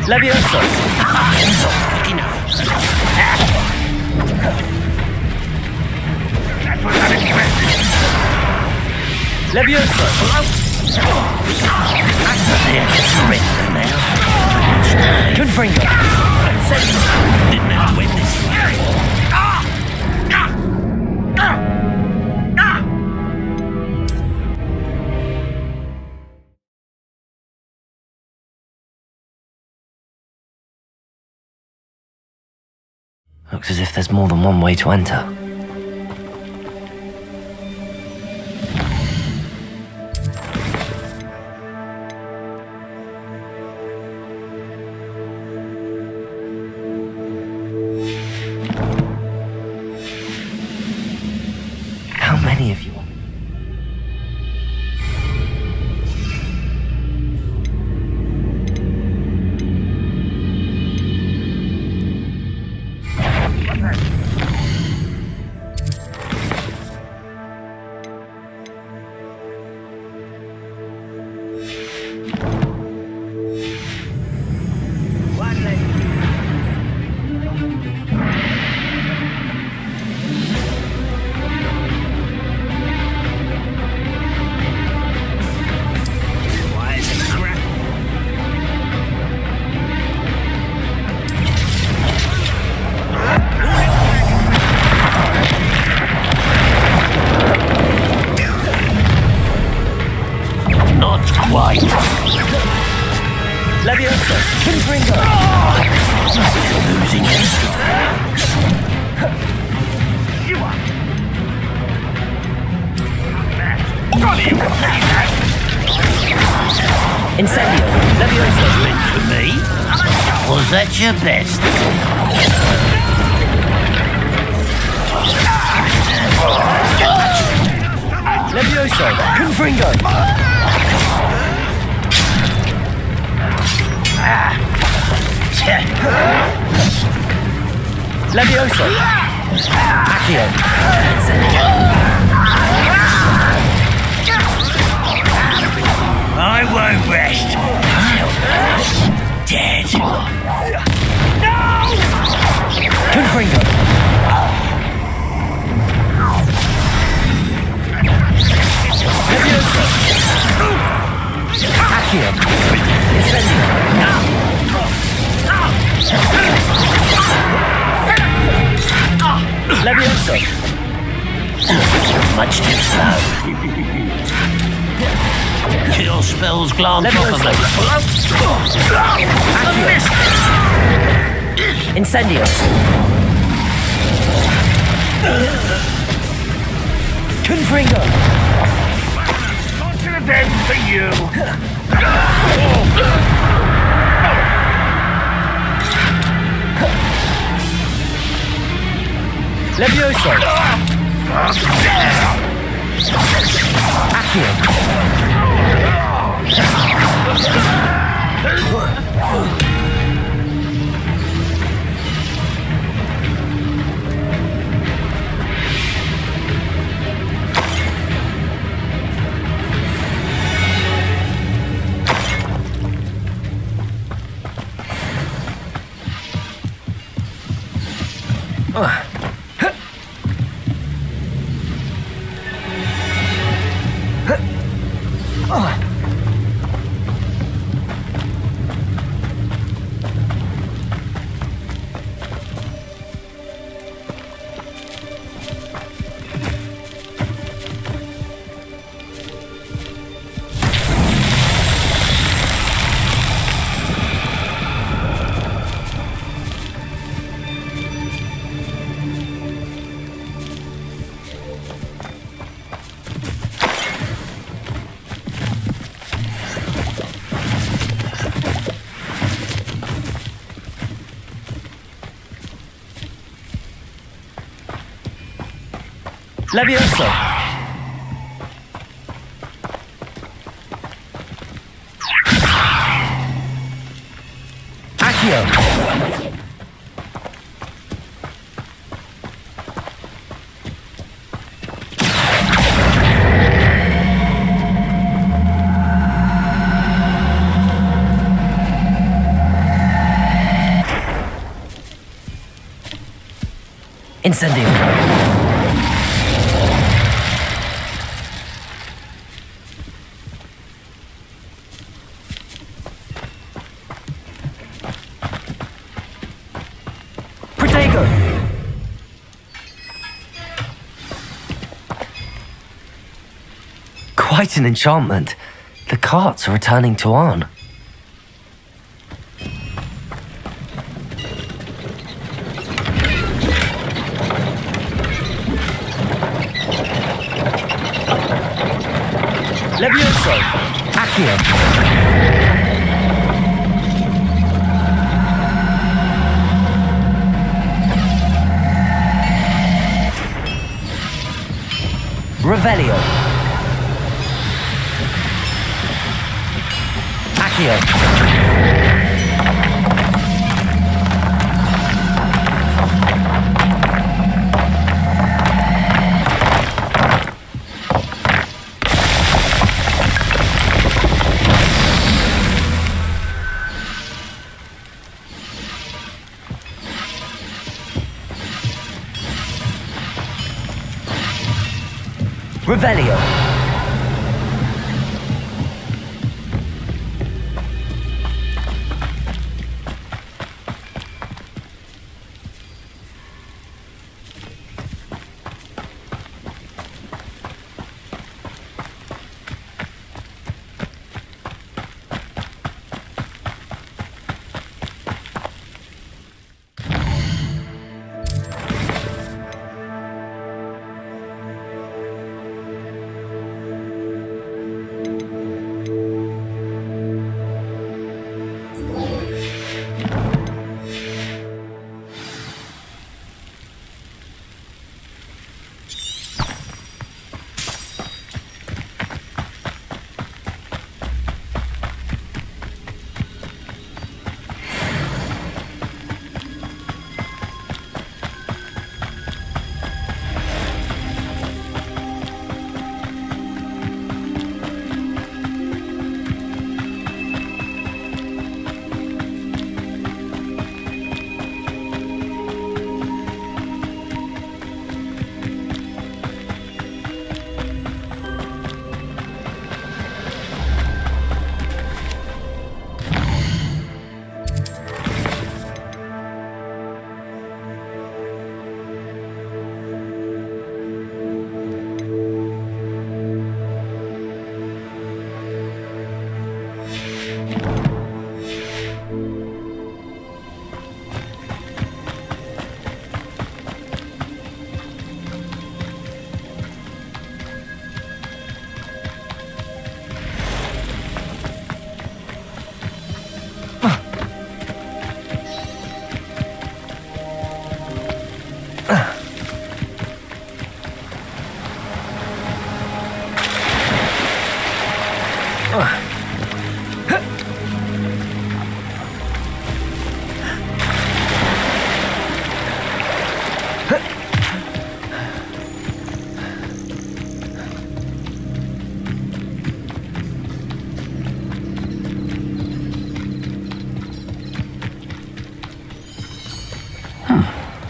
Leviosa! Not quick enough. That was unexpected. Leviosa! They're surrender now. Confringo! Didn't have to win this way. Looks as if there's more than one way to enter. How many of you? Leviosa! Confringo! Losing it. Incendio! Leviosa! Meant for me? Was that your best? Leviosa! Confringo! Leviosa! Accio! I won't rest. Dead. No! Confringo! Leviosa! Accio! Incendio! Leviosa! Much too slow. Your spells glance off of me. Incendio! Confringo! Fortunate end for you. Leviosa! Accio! Leviosa! Accio! Incendio! Quite an enchantment. The carts are returning to Arn. Levioso! Accio! Revelio! Accio! Revelio!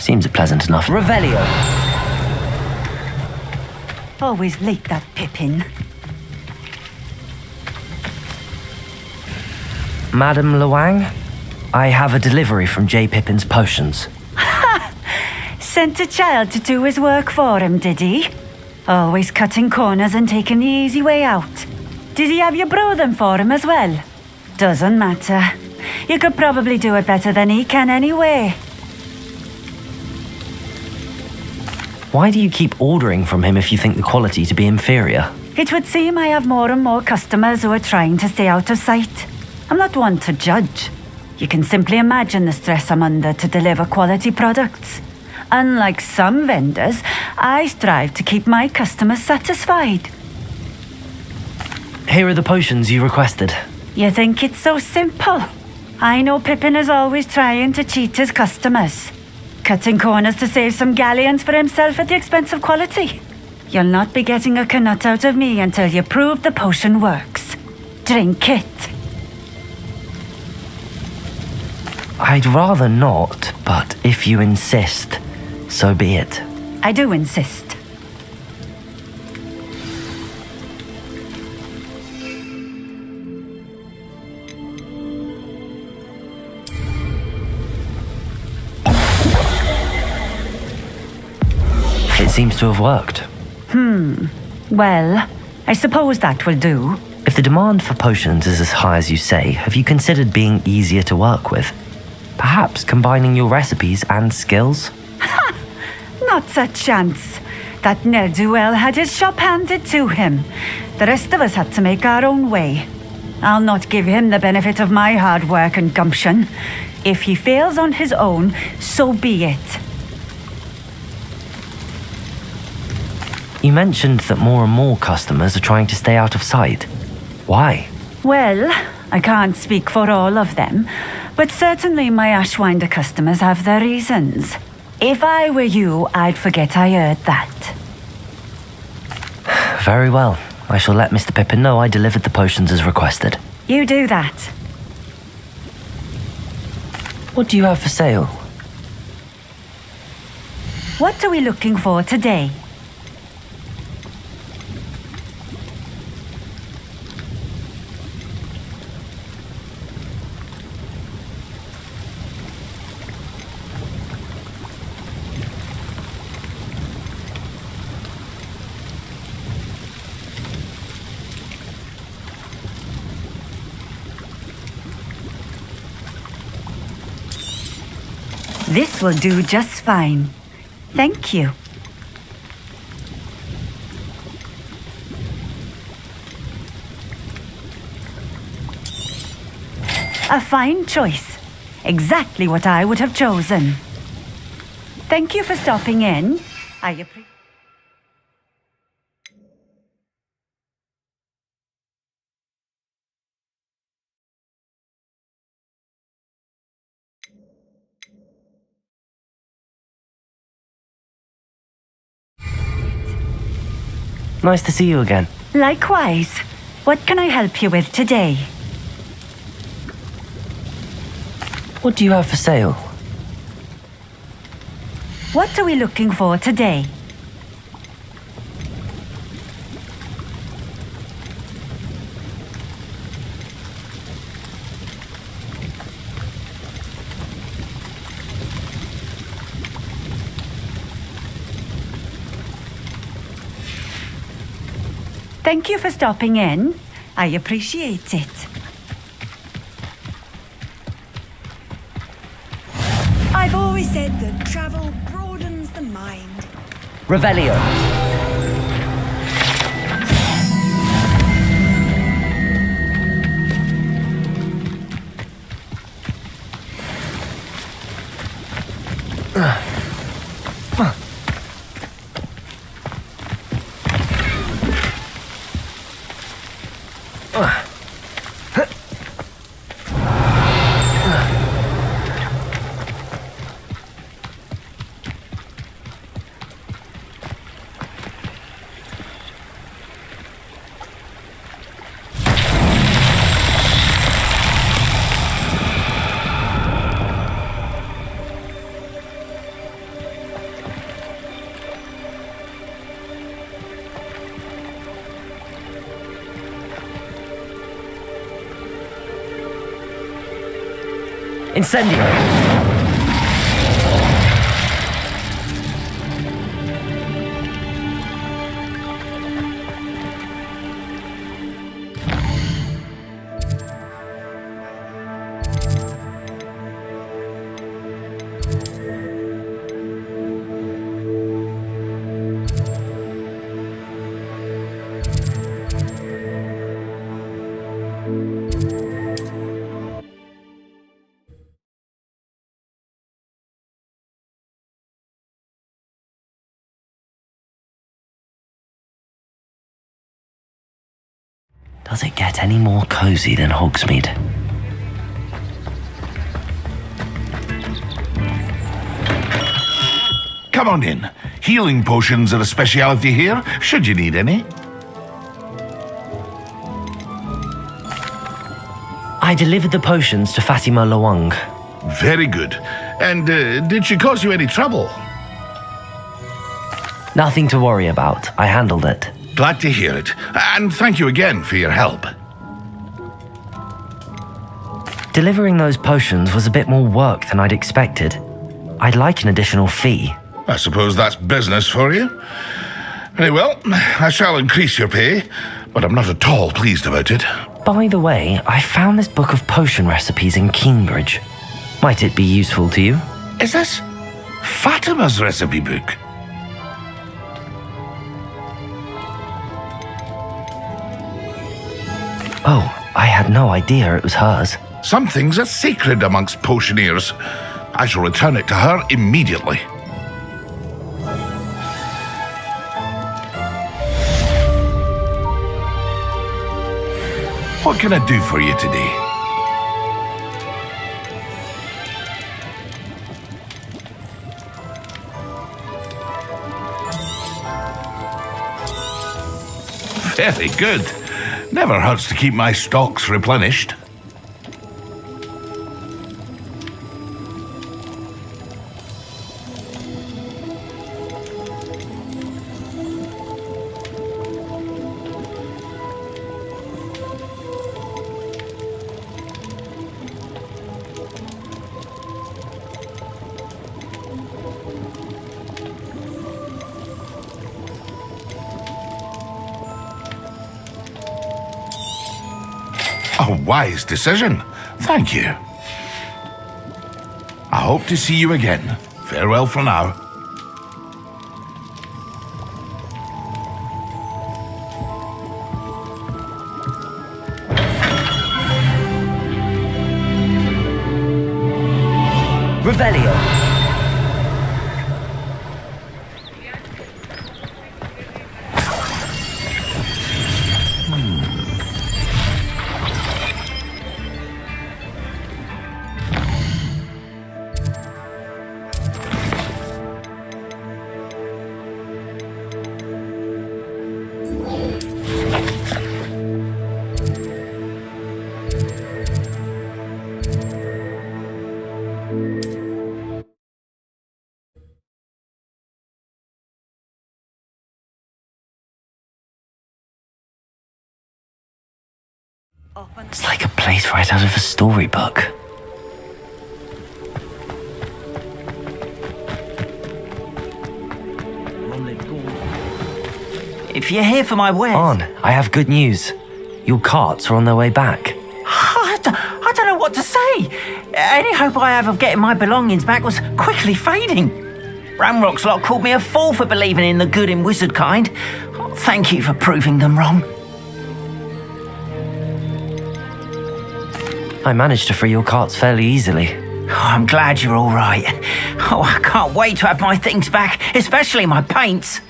Seems pleasant enough. Revelio. Always late, that Pippin. Madam Luang, I have a delivery from J. Pippin's potions. Sent a child to do his work for him, did he? Always cutting corners and taking the easy way out. Did he have you brew them for him as well? Doesn't matter. You could probably do it better than he can anyway. Why do you keep ordering from him if you think the quality to be inferior? It would seem I have more and more customers who are trying to stay out of sight. I'm not one to judge. You can simply imagine the stress I'm under to deliver quality products. Unlike some vendors, I strive to keep my customers satisfied. Here are the potions you requested. You think it's so simple? I know Pippin is always trying to cheat his customers. Cutting corners to save some galleons for himself at the expense of quality. You'll not be getting a canut out of me until you prove the potion works. Drink it. I'd rather not, but if you insist, so be it. I do insist. It seems to have worked. Well, I suppose that will do. If the demand for potions is as high as you say, have you considered being easier to work with? Perhaps combining your recipes and skills? Not a chance. That ne'er-do-well had his shop handed to him. The rest of us had to make our own way. I'll not give him the benefit of my hard work and gumption. If he fails on his own, so be it. You mentioned that more and more customers are trying to stay out of sight. Why? Well, I can't speak for all of them, but certainly my Ashwinder customers have their reasons. If I were you, I'd forget I heard that. Very well. I shall let Mr. Pippin know I delivered the potions as requested. You do that. What do you have for sale? What are we looking for today? This will do just fine. Thank you. A fine choice. Exactly what I would have chosen. Thank you for stopping in. I appreciate. Nice to see you again. Likewise. What can I help you with today? What do you have for sale? What are we looking for today? Thank you for stopping in. I appreciate it. I've always said that travel broadens the mind. Revelio. Incendio! Does it get any more cozy than Hogsmeade? Come on in. Healing potions are a speciality here, should you need any. I delivered the potions to Fatima Lawang. Very good. And did she cause you any trouble? Nothing to worry about. I handled it. Glad to hear it. And thank you again for your help. Delivering those potions was a bit more work than I'd expected. I'd like an additional fee. I suppose that's business for you. Very well, I shall increase your pay, but I'm not at all pleased about it. By the way, I found this book of potion recipes in Cambridge. Might it be useful to you? Is this Fatima's recipe book? Oh, I had no idea it was hers. Some things are sacred amongst potioneers. I shall return it to her immediately. What can I do for you today? Very good. Never hurts to keep my stocks replenished. A wise decision. Thank you. I hope to see you again. Farewell for now. Revelio. It's like a place right out of a storybook. If you're here for my wares... On, I have good news. Your carts are on their way back. I don't know what to say. Any hope I have of getting my belongings back was quickly fading. Ramrock's lot called me a fool for believing in the good in wizard kind. Thank you for proving them wrong. I managed to free your carts fairly easily. Oh, I'm glad you're all right. Oh, I can't wait to have my things back, especially my paints.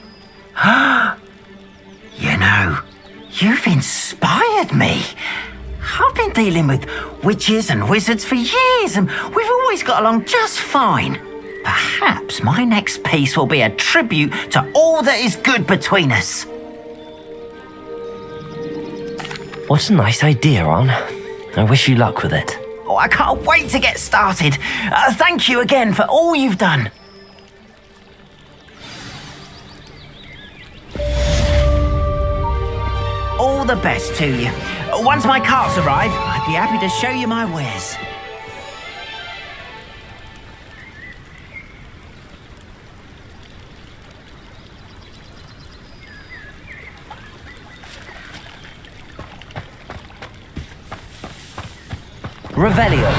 You know, you've inspired me. I've been dealing with witches and wizards for years, and we've always got along just fine. Perhaps my next piece will be a tribute to all that is good between us. What a nice idea, On. I wish you luck with it. Oh, I can't wait to get started. Thank you again for all you've done. All the best to you. Once my carts arrive, I'd be happy to show you my wares. Revelio.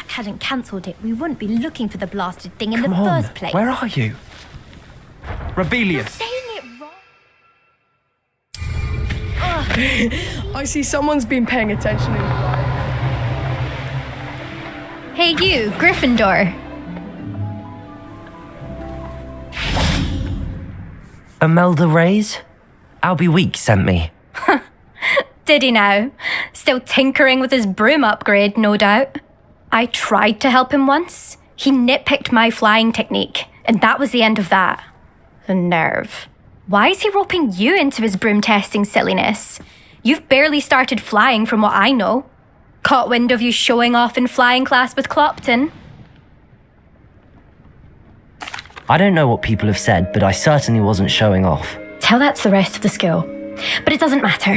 Hadn't cancelled it, we wouldn't be looking for the blasted thing in Come the on, first place. where are you? Rebellious. Saying it wrong. I see someone's been paying attention in class. Hey you, Gryffindor. Imelda Reyes? Albie Weeks sent me. Did he now? Still tinkering with his broom upgrade, no doubt. I tried to help him once. He nitpicked my flying technique, and that was the end of that. The nerve. Why is he roping you into his broom testing silliness? You've barely started flying from what I know. Caught wind of you showing off in flying class with Clopton. I don't know what people have said, but I certainly wasn't showing off. Tell that to the rest of the school. But it doesn't matter.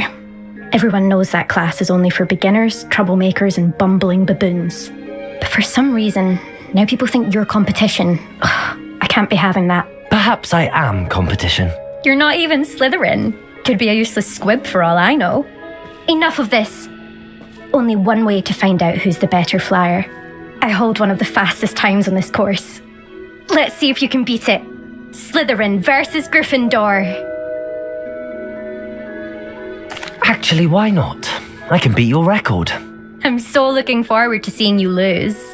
Everyone knows that class is only for beginners, troublemakers, and bumbling baboons. But for some reason, now people think you're competition. Ugh, I can't be having that. Perhaps I am competition. You're not even Slytherin. Could be a useless squib for all I know. Enough of this. Only one way to find out who's the better flyer. I hold one of the fastest times on this course. Let's see if you can beat it. Slytherin versus Gryffindor. Actually, why not? I can beat your record. I'm so looking forward to seeing you lose.